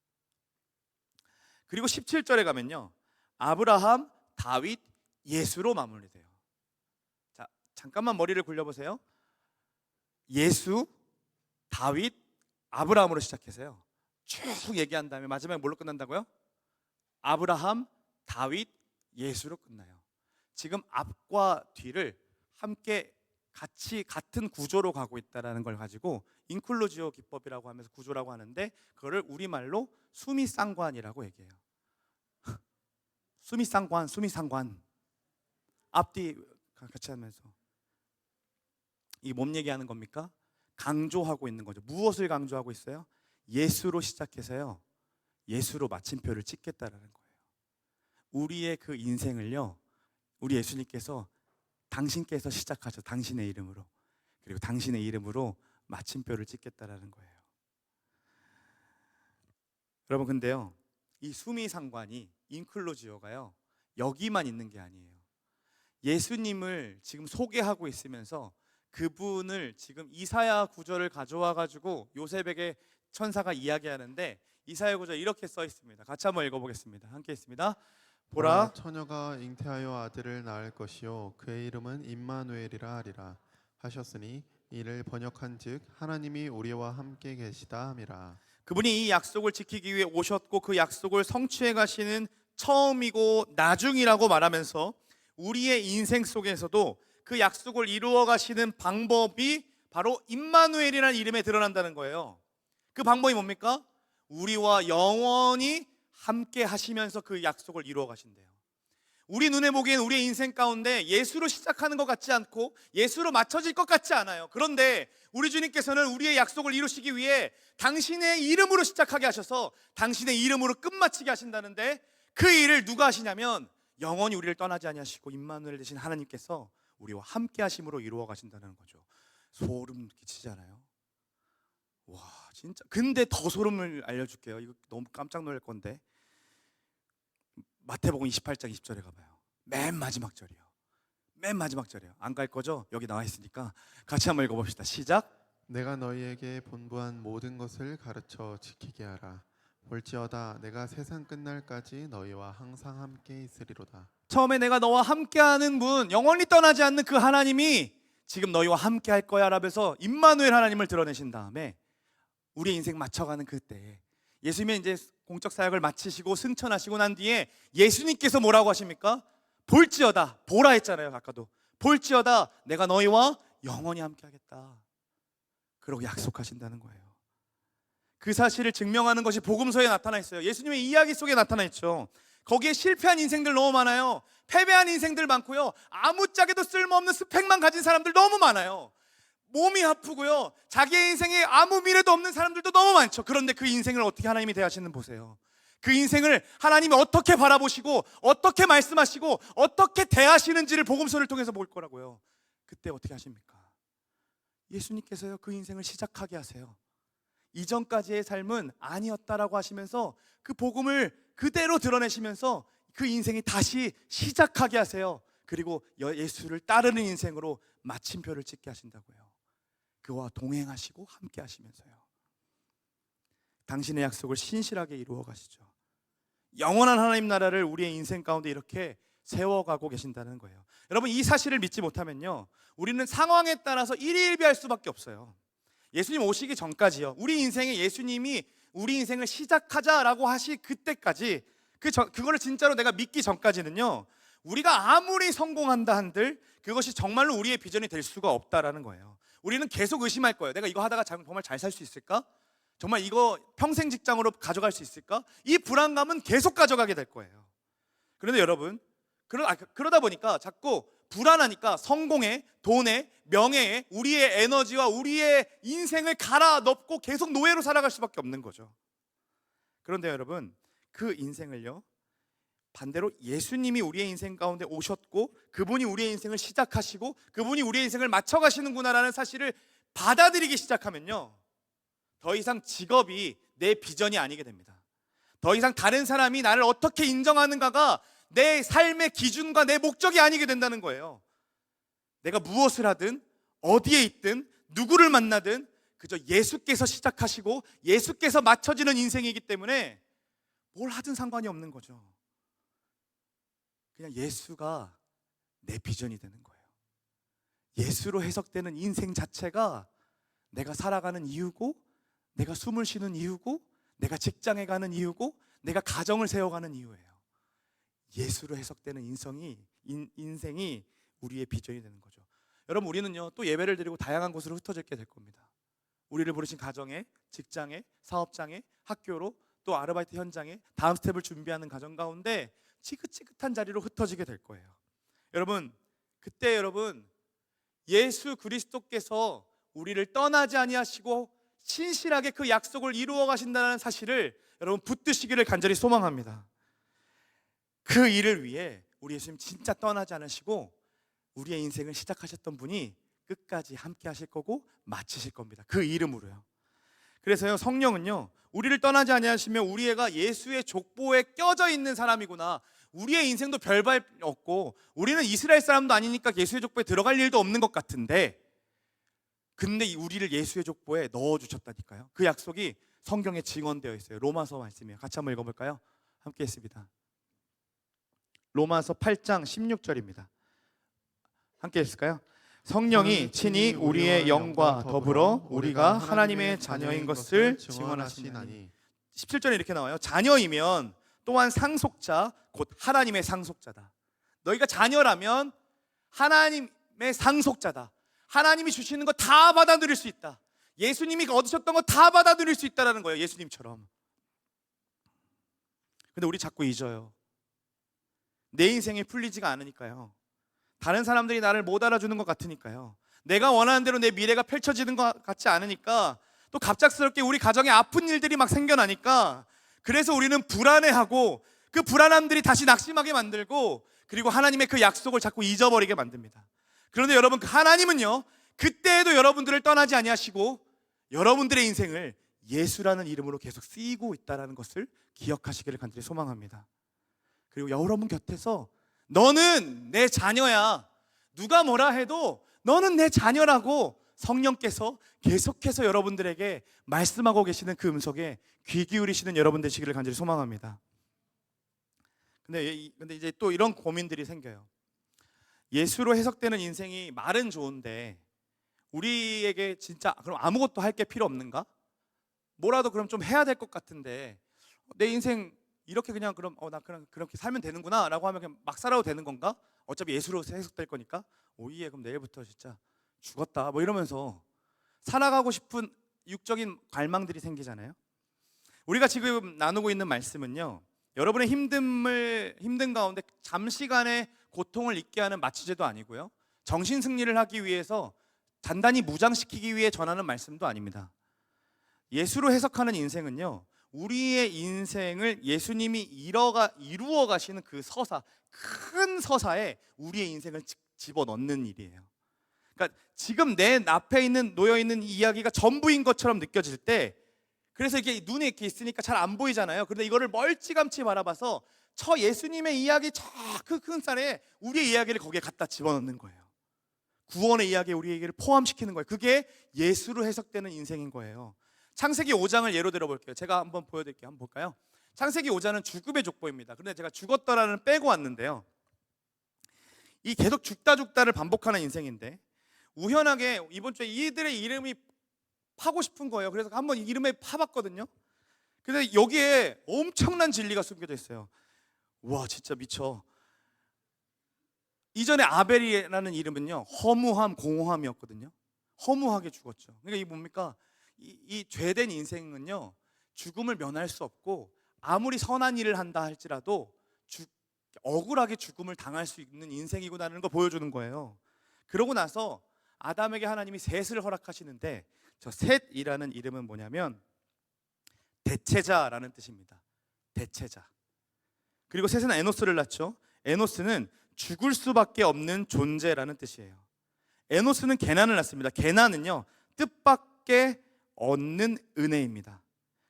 그리고 17절에 가면요, 아브라함, 다윗, 예수로 마무리돼요. 자, 잠깐만 머리를 굴려보세요. 예수, 다윗, 아브라함으로 시작해서요 쭉 얘기한 다음에 마지막에 뭘로 끝난다고요? 아브라함, 다윗, 예수로 끝나요. 지금 앞과 뒤를 함께 같이 같은 구조로 가고 있다는 걸 가지고 인클루지오 기법이라고 하면서 구조라고 하는데, 그거를 우리말로 수미상관이라고 얘기해요. 수미상관 앞뒤 같이 하면서 이게 뭔 얘기하는 겁니까? 강조하고 있는 거죠. 무엇을 강조하고 있어요? 예수로 시작해서요 예수로 마침표를 찍겠다라는 거예요. 우리의 그 인생을요 우리 예수님께서 당신께서 시작하셔, 당신의 이름으로, 그리고 당신의 이름으로 마침표를 찍겠다라는 거예요. 여러분, 근데요 이 수미상관이 인클루지오가요 여기만 있는 게 아니에요. 예수님을 지금 소개하고 있으면서 그분을 지금 이사야 구절을 가져와 가지고 요셉에게 천사가 이야기하는데, 이사야 구절 이렇게 써 있습니다. 같이 한번 읽어보겠습니다. 함께 있습니다. 보라, 처녀가 잉태하여 아들을 낳을 것이요 그의 이름은 임마누엘이라 하리라 하셨으니 이를 번역한즉 하나님이 우리와 함께 계시다 함이라. 그분이 이 약속을 지키기 위해 오셨고 그 약속을 성취해 가시는 처음이고 나중이라고 말하면서 우리의 인생 속에서도 그 약속을 이루어 가시는 방법이 바로 임마누엘이라는 이름에 드러난다는 거예요. 그 방법이 뭡니까? 우리와 영원히 함께 하시면서 그 약속을 이루어 가신대요. 우리 눈에 보기엔 우리의 인생 가운데 예수로 시작하는 것 같지 않고 예수로 맞춰질 것 같지 않아요. 그런데 우리 주님께서는 우리의 약속을 이루시기 위해 당신의 이름으로 시작하게 하셔서 당신의 이름으로 끝마치게 하신다는데, 그 일을 누가 하시냐면 영원히 우리를 떠나지 아니하시고 임마누엘 되신 하나님께서 우리와 함께 하심으로 이루어 가신다는 거죠. 소름 끼치잖아요. 와, 진짜. 근데 더 소름을 알려줄게요. 이거 너무 깜짝 놀랄 건데, 마태복음 28장 20절에 가봐요. 맨 마지막 절이요. 맨 마지막 절이에요. 안 갈 거죠? 여기 나와 있으니까 같이 한번 읽어봅시다. 시작. 내가 너희에게 본부한 모든 것을 가르쳐 지키게 하라. 볼지어다 내가 세상 끝날까지 너희와 항상 함께 있으리로다. 처음에 내가 너와 함께하는 분, 영원히 떠나지 않는 그 하나님이 지금 너희와 함께 할 거야 라면서 임마누엘 하나님을 드러내신 다음에 우리 인생 맞춰가는 그때에 예수님이 이제 공적 사역을 마치시고 승천하시고 난 뒤에 예수님께서 뭐라고 하십니까? 볼지어다, 보라 했잖아요. 아까도 볼지어다 내가 너희와 영원히 함께 하겠다, 그러고 약속하신다는 거예요. 그 사실을 증명하는 것이 복음서에 나타나 있어요. 예수님의 이야기 속에 나타나 있죠. 거기에 실패한 인생들 너무 많아요. 패배한 인생들 많고요. 아무짝에도 쓸모없는 스펙만 가진 사람들 너무 많아요. 몸이 아프고요. 자기의 인생에 아무 미래도 없는 사람들도 너무 많죠. 그런데 그 인생을 어떻게 하나님이 대하시는 보세요. 그 인생을 하나님이 어떻게 바라보시고 어떻게 말씀하시고 어떻게 대하시는지를 복음서를 통해서 볼 거라고요. 그때 어떻게 하십니까? 예수님께서요 그 인생을 시작하게 하세요. 이전까지의 삶은 아니었다라고 하시면서 그 복음을 그대로 드러내시면서 그 인생이 다시 시작하게 하세요. 그리고 예수를 따르는 인생으로 마침표를 찍게 하신다고요. 그와 동행하시고 함께 하시면서요 당신의 약속을 신실하게 이루어 가시죠. 영원한 하나님 나라를 우리의 인생 가운데 이렇게 세워가고 계신다는 거예요. 여러분, 이 사실을 믿지 못하면요 우리는 상황에 따라서 일희일비할 수밖에 없어요. 예수님 오시기 전까지요 우리 인생에 예수님이 우리 인생을 시작하자라고 하시 그때까지 그거를 진짜로 내가 믿기 전까지는요 우리가 아무리 성공한다 한들 그것이 정말로 우리의 비전이 될 수가 없다라는 거예요. 우리는 계속 의심할 거예요. 내가 이거 하다가 정말 잘 살 수 있을까? 정말 이거 평생 직장으로 가져갈 수 있을까? 이 불안감은 계속 가져가게 될 거예요. 그런데 여러분, 그러다 보니까 자꾸 불안하니까 성공에, 돈에, 명예에 우리의 에너지와 우리의 인생을 갈아 넣고 계속 노예로 살아갈 수밖에 없는 거죠. 그런데 여러분, 그 인생을요 반대로 예수님이 우리의 인생 가운데 오셨고 그분이 우리의 인생을 시작하시고 그분이 우리의 인생을 맞춰가시는구나라는 사실을 받아들이기 시작하면요 더 이상 직업이 내 비전이 아니게 됩니다. 더 이상 다른 사람이 나를 어떻게 인정하는가가 내 삶의 기준과 내 목적이 아니게 된다는 거예요. 내가 무엇을 하든 어디에 있든 누구를 만나든 그저 예수께서 시작하시고 예수께서 맞춰지는 인생이기 때문에 뭘 하든 상관이 없는 거죠. 그냥 예수가 내 비전이 되는 거예요. 예수로 해석되는 인생 자체가 내가 살아가는 이유고, 내가 숨을 쉬는 이유고, 내가 직장에 가는 이유고, 내가 가정을 세워가는 이유예요. 예수로 해석되는 인생이 우리의 비전이 되는 거죠. 여러분, 우리는요 또 예배를 드리고 다양한 곳으로 흩어지게 될 겁니다. 우리를 부르신 가정에, 직장에, 사업장에, 학교로, 또 아르바이트 현장에 다음 스텝을 준비하는 가정 가운데 지긋지긋한 자리로 흩어지게 될 거예요. 여러분, 그때 여러분 예수 그리스도께서 우리를 떠나지 아니하시고 신실하게 그 약속을 이루어 가신다는 사실을 여러분 붙드시기를 간절히 소망합니다. 그 일을 위해 우리 예수님 진짜 떠나지 않으시고 우리의 인생을 시작하셨던 분이 끝까지 함께 하실 거고 마치실 겁니다. 그 이름으로요. 그래서요, 성령은요 우리를 떠나지 아니하시면 우리가 예수의 족보에 껴져 있는 사람이구나, 우리의 인생도 별발 없고 우리는 이스라엘 사람도 아니니까 예수의 족보에 들어갈 일도 없는 것 같은데, 근데 우리를 예수의 족보에 넣어주셨다니까요. 그 약속이 성경에 증언되어 있어요. 로마서 말씀이에요. 같이 한번 읽어볼까요? 함께 했습니다. 로마서 8장 16절입니다. 함께 했을까요? 성령이 친히 우리의 영과 더불어 우리가 하나님의 자녀인 것을 증언하시나니. 17절에 이렇게 나와요. 자녀이면 또한 상속자 곧 하나님의 상속자다. 너희가 자녀라면 하나님의 상속자다. 하나님이 주시는 거 다 받아 누릴 수 있다. 예수님이 얻으셨던 거 다 받아 누릴 수 있다는 거예요. 예수님처럼. 근데 우리 자꾸 잊어요. 내 인생이 풀리지가 않으니까요. 다른 사람들이 나를 못 알아주는 것 같으니까요. 내가 원하는 대로 내 미래가 펼쳐지는 것 같지 않으니까, 또 갑작스럽게 우리 가정에 아픈 일들이 막 생겨나니까, 그래서 우리는 불안해하고 그 불안함들이 다시 낙심하게 만들고, 그리고 하나님의 그 약속을 자꾸 잊어버리게 만듭니다. 그런데 여러분, 하나님은요 그때에도 여러분들을 떠나지 아니하시고 여러분들의 인생을 예수라는 이름으로 계속 쓰이고 있다는 것을 기억하시기를 간절히 소망합니다. 그리고 여러분 곁에서 너는 내 자녀야, 누가 뭐라 해도 너는 내 자녀라고 성령께서 계속해서 여러분들에게 말씀하고 계시는 그 음성에 귀 기울이시는 여러분 되시기를 간절히 소망합니다. 근데 이제 또 이런 고민들이 생겨요. 예수로 해석되는 인생이 말은 좋은데 우리에게 진짜 그럼 아무것도 할 게 필요 없는가? 뭐라도 그럼 좀 해야 될 것 같은데 내 인생 이렇게 그냥 그럼 나 그냥 그렇게 살면 되는구나 라고 하면 그냥 막 살아도 되는 건가? 어차피 예수로 해석될 거니까 오예 그럼 내일부터 진짜 죽었다 뭐 이러면서 살아가고 싶은 육적인 갈망들이 생기잖아요. 우리가 지금 나누고 있는 말씀은요, 여러분의 힘든 가운데 잠시간의 고통을 잊게 하는 마취제도 아니고요, 정신 승리를 하기 위해서 단단히 무장시키기 위해 전하는 말씀도 아닙니다. 예수로 해석하는 인생은요, 우리의 인생을 예수님이 이루어 가시는 그 서사, 큰 서사에 우리의 인생을 집어넣는 일이에요. 그러니까 지금 내 앞에 놓여 있는 이야기가 전부인 것처럼 느껴질 때, 그래서 이게 눈에 이렇게 있으니까 잘 안 보이잖아요. 그런데 이거를 멀찌감치 바라봐서 예수님의 이야기 저 그 큰 쌀에 우리의 이야기를 거기에 갖다 집어넣는 거예요. 구원의 이야기에 우리의 얘기를 포함시키는 거예요. 그게 예수로 해석되는 인생인 거예요. 창세기 5장을 예로 들어볼게요. 제가 한번 보여드릴게요. 한번 볼까요? 창세기 5장은 죽음의 족보입니다. 그런데 제가 죽었더라는 빼고 왔는데요, 이 계속 죽다를 반복하는 인생인데, 우연하게 이번 주에 이들의 이름이 파고 싶은 거예요. 그래서 한번 이름에 파봤거든요. 근데 여기에 엄청난 진리가 숨겨져 있어요. 와, 진짜 미쳐. 이전에 아벨이라는 이름은요, 허무함, 공허함이었거든요. 허무하게 죽었죠. 그러니까 이게 뭡니까? 이 죄된 인생은요, 죽음을 면할 수 없고 아무리 선한 일을 한다 할지라도 억울하게 죽음을 당할 수 있는 인생이구나라는 걸 보여주는 거예요. 그러고 나서 아담에게 하나님이 셋을 허락하시는데, 저 셋이라는 이름은 뭐냐면 대체자라는 뜻입니다. 대체자. 그리고 셋은 에노스를 낳죠. 에노스는 죽을 수밖에 없는 존재라는 뜻이에요. 에노스는 게난을 낳습니다. 게난은요, 뜻밖의 얻는 은혜입니다.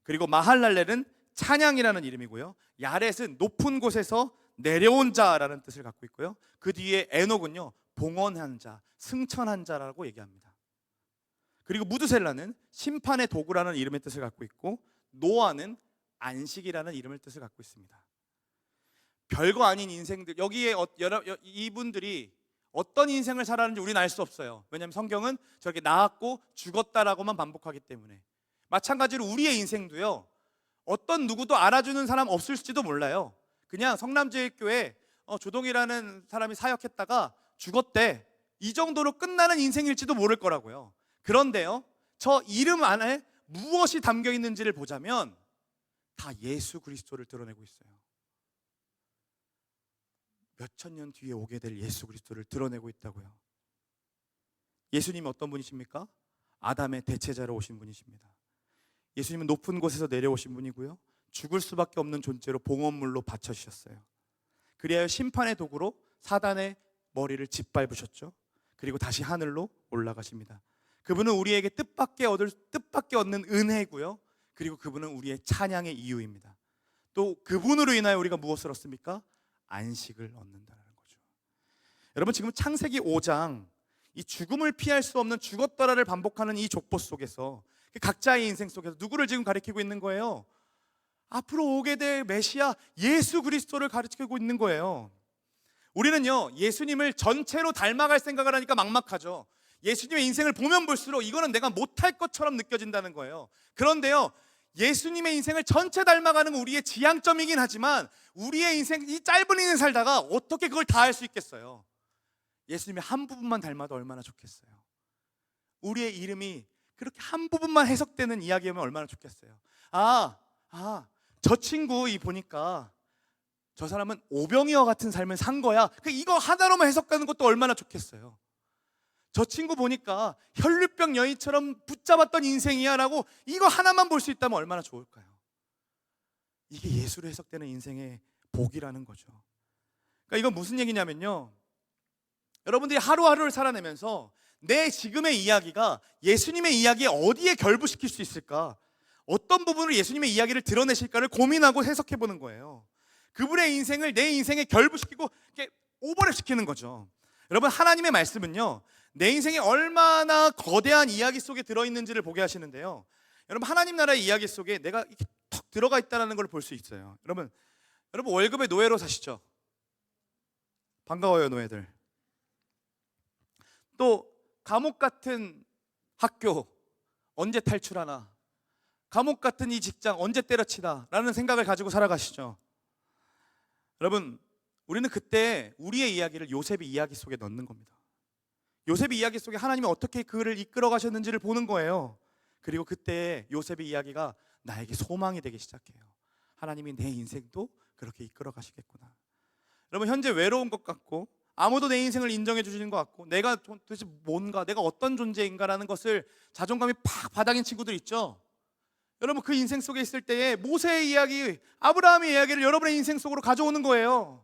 그리고 마할랄렐은 찬양이라는 이름이고요, 야렛은 높은 곳에서 내려온 자라는 뜻을 갖고 있고요, 그 뒤에 에녹은요, 봉헌한 자, 승천한 자라고 얘기합니다. 그리고 무드셀라는 심판의 도구라는 이름의 뜻을 갖고 있고, 노아는 안식이라는 이름을 뜻을 갖고 있습니다. 별거 아닌 인생들, 여기에 이분들이 어떤 인생을 살았는지 우리는 알 수 없어요. 왜냐하면 성경은 저렇게 나았고 죽었다라고만 반복하기 때문에. 마찬가지로 우리의 인생도요, 어떤 누구도 알아주는 사람 없을지도 몰라요. 그냥 성남제일교회 조동이라는 사람이 사역했다가 죽었대, 이 정도로 끝나는 인생일지도 모를 거라고요. 그런데요, 저 이름 안에 무엇이 담겨 있는지를 보자면 다 예수 그리스도를 드러내고 있어요. 몇천 년 뒤에 오게 될 예수 그리스도를 드러내고 있다고요. 예수님이 어떤 분이십니까? 아담의 대체자로 오신 분이십니다. 예수님은 높은 곳에서 내려오신 분이고요, 죽을 수밖에 없는 존재로 봉헌물로 바쳐주셨어요. 그리하여 심판의 도구로 사단의 머리를 짓밟으셨죠. 그리고 다시 하늘로 올라가십니다. 그분은 우리에게 뜻밖의 얻는 은혜고요, 그리고 그분은 우리의 찬양의 이유입니다. 또 그분으로 인하여 우리가 무엇을 얻습니까? 안식을 얻는다는 거죠. 여러분, 지금 창세기 5장, 이 죽음을 피할 수 없는 죽었더라를 반복하는 이 족보 속에서, 각자의 인생 속에서 누구를 지금 가리키고 있는 거예요? 앞으로 오게 될 메시아 예수 그리스도를 가리키고 있는 거예요. 우리는요, 예수님을 전체로 닮아갈 생각을 하니까 막막하죠. 예수님의 인생을 보면 볼수록 이거는 내가 못할 것처럼 느껴진다는 거예요. 그런데요, 예수님의 인생을 전체 닮아가는 건 우리의 지향점이긴 하지만 우리의 인생, 이 짧은 인생 살다가 어떻게 그걸 다 할 수 있겠어요? 예수님의 한 부분만 닮아도 얼마나 좋겠어요. 우리의 이름이 그렇게 한 부분만 해석되는 이야기면 얼마나 좋겠어요. 저 친구 보니까 저 사람은 오병이어 같은 삶을 산 거야, 이거 하나로만 해석되는 것도 얼마나 좋겠어요. 저 친구 보니까 혈류병 여인처럼 붙잡았던 인생이야 라고 이거 하나만 볼 수 있다면 얼마나 좋을까요? 이게 예수로 해석되는 인생의 복이라는 거죠. 그러니까 이건 무슨 얘기냐면요, 여러분들이 하루하루를 살아내면서 내 지금의 이야기가 예수님의 이야기에 어디에 결부시킬 수 있을까, 어떤 부분으로 예수님의 이야기를 드러내실까를 고민하고 해석해 보는 거예요. 그분의 인생을 내 인생에 결부시키고 이렇게 오버랩시키는 거죠. 여러분, 하나님의 말씀은요, 내 인생에 얼마나 거대한 이야기 속에 들어있는지를 보게 하시는데요, 여러분, 하나님 나라의 이야기 속에 내가 이렇게 턱 들어가 있다는 걸 볼 수 있어요. 여러분 월급의 노예로 사시죠? 반가워요, 노예들. 또 감옥 같은 학교 언제 탈출하나, 감옥 같은 이 직장 언제 때려치나 라는 생각을 가지고 살아가시죠. 여러분, 우리는 그때 우리의 이야기를 요셉의 이야기 속에 넣는 겁니다. 요셉의 이야기 속에 하나님이 어떻게 그를 이끌어 가셨는지를 보는 거예요. 그리고 그때 요셉의 이야기가 나에게 소망이 되기 시작해요. 하나님이 내 인생도 그렇게 이끌어 가시겠구나. 여러분, 현재 외로운 것 같고 아무도 내 인생을 인정해 주시는 것 같고 내가 도대체 뭔가, 내가 어떤 존재인가라는 것을 자존감이 팍 바닥인 친구들 있죠. 여러분, 그 인생 속에 있을 때에 모세의 이야기, 아브라함의 이야기를 여러분의 인생 속으로 가져오는 거예요.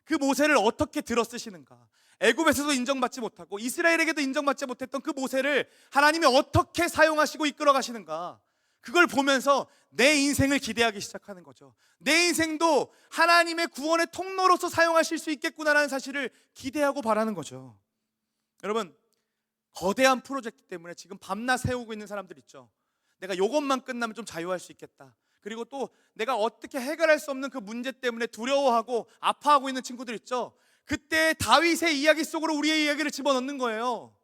그 모세를 어떻게 들어쓰시는가, 애굽에서도 인정받지 못하고 이스라엘에게도 인정받지 못했던 그 모세를 하나님이 어떻게 사용하시고 이끌어 가시는가, 그걸 보면서 내 인생을 기대하기 시작하는 거죠. 내 인생도 하나님의 구원의 통로로서 사용하실 수 있겠구나라는 사실을 기대하고 바라는 거죠. 여러분, 거대한 프로젝트 때문에 지금 밤낮 세우고 있는 사람들 있죠. 내가 이것만 끝나면 좀 자유할 수 있겠다. 그리고 또 내가 어떻게 해결할 수 없는 그 문제 때문에 두려워하고 아파하고 있는 친구들 있죠. 그때 다윗의 이야기 속으로 우리의 이야기를 집어넣는 거예요.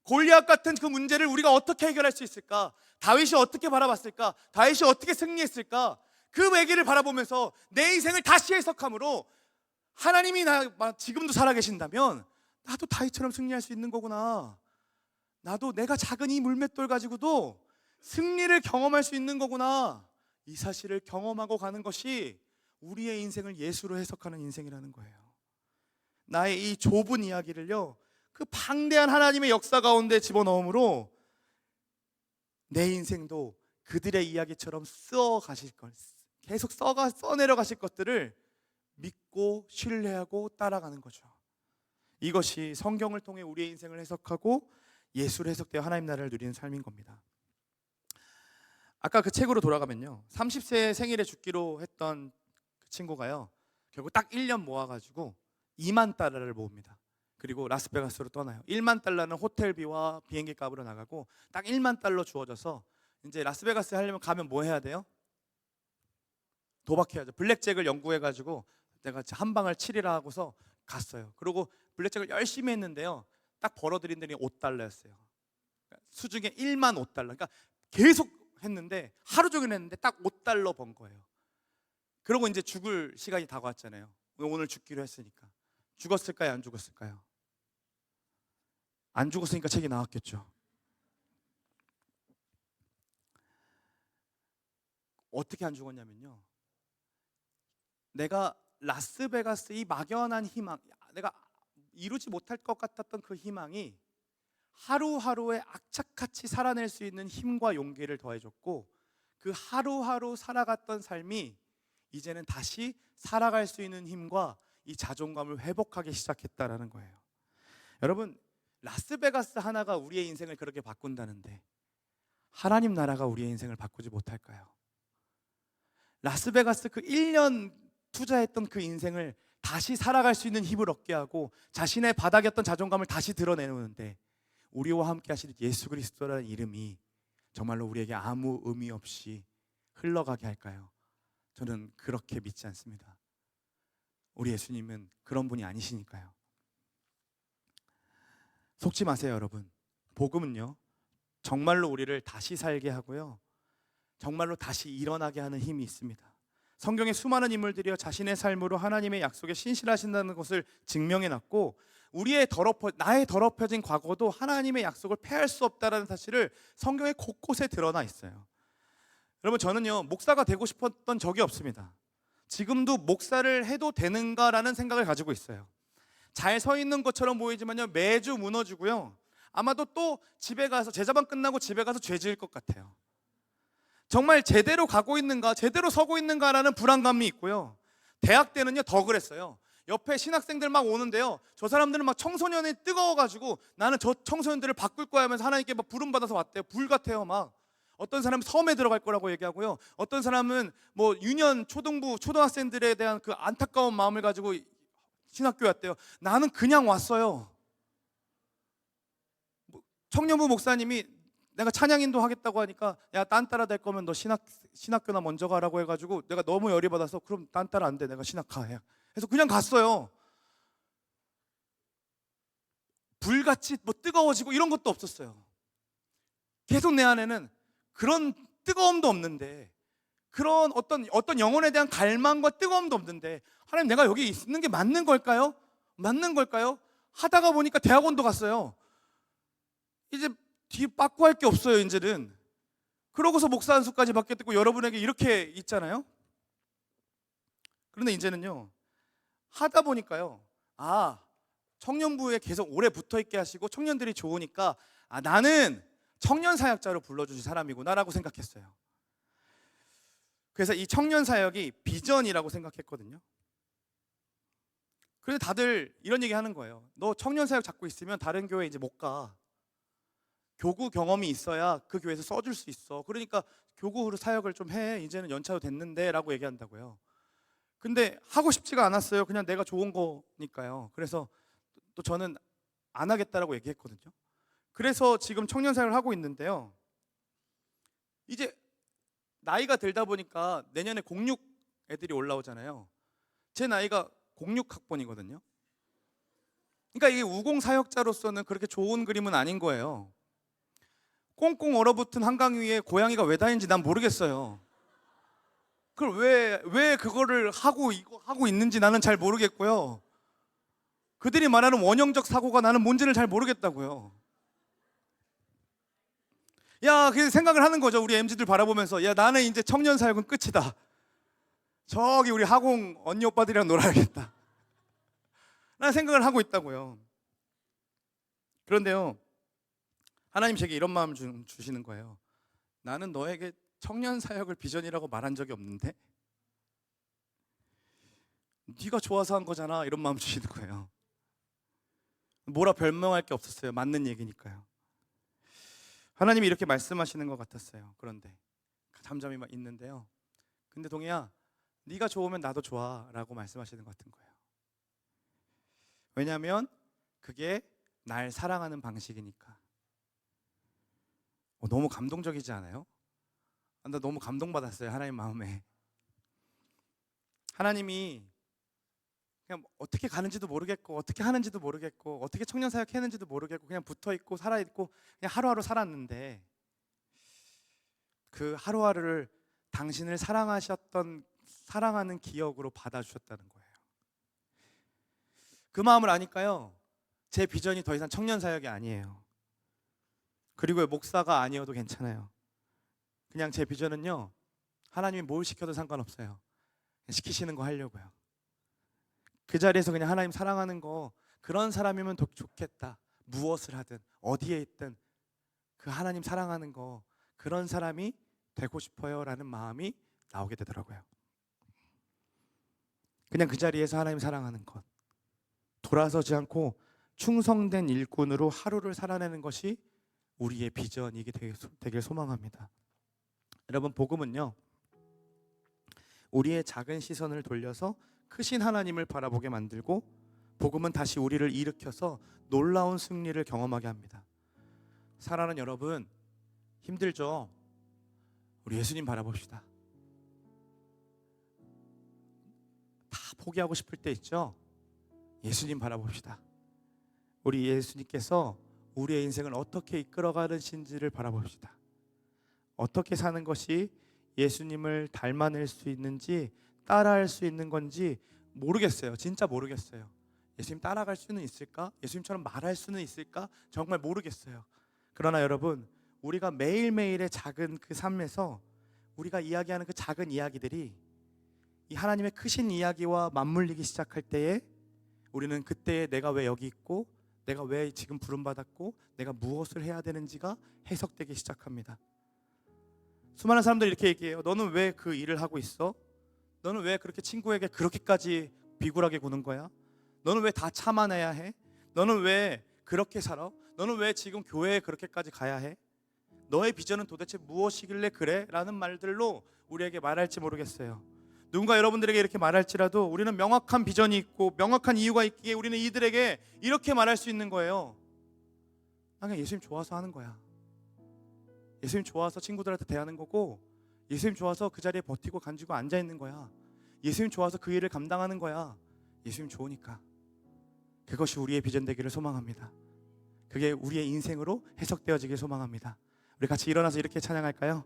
골리앗 같은 그 문제를 우리가 어떻게 해결할 수 있을까? 다윗이 어떻게 바라봤을까? 다윗이 어떻게 승리했을까? 그 얘기를 바라보면서 내 인생을 다시 해석함으로 하나님이 지금도 살아계신다면 나도 다윗처럼 승리할 수 있는 거구나, 나도 내가 작은 이 물맷돌 가지고도 승리를 경험할 수 있는 거구나, 이 사실을 경험하고 가는 것이 우리의 인생을 예수로 해석하는 인생이라는 거예요. 나의 이 좁은 이야기를요, 그 방대한 하나님의 역사 가운데 집어넣음으로 내 인생도 그들의 이야기처럼 써가실 것, 계속 써내려 가실 것들을 믿고 신뢰하고 따라가는 거죠. 이것이 성경을 통해 우리의 인생을 해석하고 예수를 해석되어 하나님 나라를 누리는 삶인 겁니다. 아까 그 책으로 돌아가면요, 30세 생일에 죽기로 했던 그 친구가요, 결국 딱 1년 모아가지고 2만 달러를 모읍니다. 그리고 라스베가스로 떠나요. 1만 달러는 호텔비와 비행기 값으로 나가고 딱 1만 달러 주어져서 이제 라스베가스에 하려면 가면 뭐 해야 돼요? 도박해야죠. 블랙잭을 연구해가지고 내가 한 방을 치리라 하고서 갔어요. 그리고 블랙잭을 열심히 했는데요. 딱 벌어들인 돈이 $5였어요. 수중에 1만 $5. 그러니까 계속 했는데 하루 종일 했는데 딱 $5 번 거예요. 그러고 이제 죽을 시간이 다가왔잖아요. 오늘 죽기로 했으니까. 죽었을까요? 안 죽었을까요? 안 죽었으니까 책이 나왔겠죠. 어떻게 안 죽었냐면요. 내가 라스베가스 이 막연한 희망, 내가 이루지 못할 것 같았던 그 희망이 하루하루에 악착같이 살아낼 수 있는 힘과 용기를 더해줬고, 그 하루하루 살아갔던 삶이 이제는 다시 살아갈 수 있는 힘과 이 자존감을 회복하기 시작했다라는 거예요. 여러분, 라스베가스 하나가 우리의 인생을 그렇게 바꾼다는데 하나님 나라가 우리의 인생을 바꾸지 못할까요? 라스베가스 그 1년 투자했던 그 인생을 다시 살아갈 수 있는 힘을 얻게 하고 자신의 바닥이었던 자존감을 다시 드러내는데, 우리와 함께 하실 예수 그리스도라는 이름이 정말로 우리에게 아무 의미 없이 흘러가게 할까요? 저는 그렇게 믿지 않습니다. 우리 예수님은 그런 분이 아니시니까요. 속지 마세요, 여러분. 복음은요, 정말로 우리를 다시 살게 하고요, 정말로 다시 일어나게 하는 힘이 있습니다. 성경의 수많은 인물들이요, 자신의 삶으로 하나님의 약속에 신실하신다는 것을 증명해놨고, 나의 더럽혀진 과거도 하나님의 약속을 패할 수 없다는 사실을 성경의 곳곳에 드러나 있어요. 여러분, 저는요, 목사가 되고 싶었던 적이 없습니다. 지금도 목사를 해도 되는가라는 생각을 가지고 있어요. 잘 서 있는 것처럼 보이지만요, 매주 무너지고요, 아마도 또 집에 가서 제자반 끝나고 집에 가서 죄 지을 것 같아요. 정말 제대로 가고 있는가, 제대로 서고 있는가라는 불안감이 있고요. 대학 때는요 더 그랬어요. 옆에 신학생들 막 오는데요, 저 사람들은 막 청소년이 뜨거워가지고 나는 저 청소년들을 바꿀 거야 하면서 하나님께 막 부름 받아서 왔대요. 불 같아요. 막 어떤 사람은 섬에 들어갈 거라고 얘기하고요, 어떤 사람은 뭐 유년 초등학생들에 대한 그 안타까운 마음을 가지고 신학교에 왔대요. 나는 그냥 왔어요. 청년부 목사님이 내가 찬양인도 하겠다고 하니까, 야, 딴 따라 될 거면 너 신학교나 먼저 가라고 해가지고 내가 너무 열이 받아서, 그럼 딴 따라 안 돼, 내가 신학 가 해. 그래서 그냥 갔어요. 불같이 뭐 뜨거워지고 이런 것도 없었어요. 계속 내 안에는 그런 뜨거움도 없는데, 그런 어떤 영혼에 대한 갈망과 뜨거움도 없는데, 하나님, 내가 여기 있는 게 맞는 걸까요? 맞는 걸까요? 하다가 보니까 대학원도 갔어요. 이제 뒤 빠꾸 할 게 없어요, 이제는. 그러고서 목사 안수까지 받게 됐고 여러분에게 이렇게 있잖아요. 그런데 이제는요, 하다 보니까요, 청년부에 계속 오래 붙어있게 하시고 청년들이 좋으니까 나는 청년 사역자로 불러주신 사람이구나라고 생각했어요. 그래서 이 청년 사역이 비전이라고 생각했거든요. 그런데 다들 이런 얘기 하는 거예요. 너 청년 사역 잡고 있으면 다른 교회 이제 못 가. 교구 경험이 있어야 그 교회에서 써줄 수 있어. 그러니까 교구로 사역을 좀 해. 이제는 연차도 됐는데 라고 얘기한다고요. 근데 하고 싶지가 않았어요. 그냥 내가 좋은 거니까요. 그래서 또 저는 안 하겠다라고 얘기했거든요. 그래서 지금 청년 사역을 하고 있는데요, 이제 나이가 들다 보니까 내년에 06 애들이 올라오잖아요. 제 나이가 06학번이거든요. 그러니까 이게 우공 사역자로서는 그렇게 좋은 그림은 아닌 거예요. 꽁꽁 얼어붙은 한강 위에 고양이가 왜 다니는지 난 모르겠어요. 그걸 왜 그거를 하고 있는지 나는 잘 모르겠고요. 그들이 말하는 원형적 사고가 나는 뭔지를 잘 모르겠다고요. 그래서 생각을 하는 거죠. 우리 MZ들 바라보면서, 나는 이제 청년 사역은 끝이다. 저기 우리 하공 언니 오빠들이랑 놀아야겠다 라는 생각을 하고 있다고요. 그런데요, 하나님 제게 이런 마음을 주시는 거예요. 나는 너에게 청년 사역을 비전이라고 말한 적이 없는데 네가 좋아서 한 거잖아, 이런 마음 주시는 거예요. 뭐라 별명할 게 없었어요. 맞는 얘기니까요. 하나님이 이렇게 말씀하시는 것 같았어요. 그런데 잠잠히 있는데요, 근데 동희야, 네가 좋으면 나도 좋아 라고 말씀하시는 것 같은 거예요. 왜냐하면 그게 날 사랑하는 방식이니까. 너무 감동적이지 않아요? 나 너무 감동받았어요, 하나님 마음에. 하나님이 그냥 어떻게 가는지도 모르겠고 어떻게 하는지도 모르겠고 어떻게 청년 사역 했는지도 모르겠고 그냥 붙어 있고 살아 있고 그냥 하루하루 살았는데 그 하루하루를 당신을 사랑하는 기억으로 받아주셨다는 거예요. 그 마음을 아니까요, 제 비전이 더 이상 청년 사역이 아니에요. 그리고 목사가 아니어도 괜찮아요. 그냥 제 비전은요, 하나님이 뭘 시켜도 상관없어요. 시키시는 거 하려고요. 그 자리에서 그냥 하나님 사랑하는 거, 그런 사람이면 더 좋겠다. 무엇을 하든 어디에 있든 그 하나님 사랑하는 거, 그런 사람이 되고 싶어요 라는 마음이 나오게 되더라고요. 그냥 그 자리에서 하나님 사랑하는 것, 돌아서지 않고 충성된 일꾼으로 하루를 살아내는 것이 우리의 비전이게 되길 소망합니다. 여러분, 복음은요, 우리의 작은 시선을 돌려서 크신 하나님을 바라보게 만들고, 복음은 다시 우리를 일으켜서 놀라운 승리를 경험하게 합니다. 사랑하는 여러분, 힘들죠? 우리 예수님 바라봅시다. 다 포기하고 싶을 때 있죠? 예수님 바라봅시다. 우리 예수님께서 우리의 인생을 어떻게 이끌어가는지를 바라봅시다. 어떻게 사는 것이 예수님을 닮아낼 수 있는지, 따라할 수 있는 건지 모르겠어요. 진짜 모르겠어요. 예수님 따라갈 수는 있을까? 예수님처럼 말할 수는 있을까? 정말 모르겠어요. 그러나 여러분, 우리가 매일매일의 작은 그 삶에서 우리가 이야기하는 그 작은 이야기들이 이 하나님의 크신 이야기와 맞물리기 시작할 때에 우리는 그때에 내가 왜 여기 있고, 내가 왜 지금 부름받았고, 내가 무엇을 해야 되는지가 해석되기 시작합니다. 수많은 사람들이 이렇게 얘기해요. 너는 왜 그 일을 하고 있어? 너는 왜 그렇게 친구에게 그렇게까지 비굴하게 구는 거야? 너는 왜 다 참아내야 해? 너는 왜 그렇게 살아? 너는 왜 지금 교회에 그렇게까지 가야 해? 너의 비전은 도대체 무엇이길래 그래? 라는 말들로 우리에게 말할지 모르겠어요. 누군가 여러분들에게 이렇게 말할지라도 우리는 명확한 비전이 있고 명확한 이유가 있기에 우리는 이들에게 이렇게 말할 수 있는 거예요. 나 그냥 예수님 좋아서 하는 거야. 예수님 좋아서 친구들한테 대하는 거고, 예수님 좋아서 그 자리에 버티고 간지고 앉아 있는 거야. 예수님 좋아서 그 일을 감당하는 거야. 예수님 좋으니까. 그것이 우리의 비전 되기를 소망합니다. 그게 우리의 인생으로 해석되어지길 소망합니다. 우리 같이 일어나서 이렇게 찬양할까요?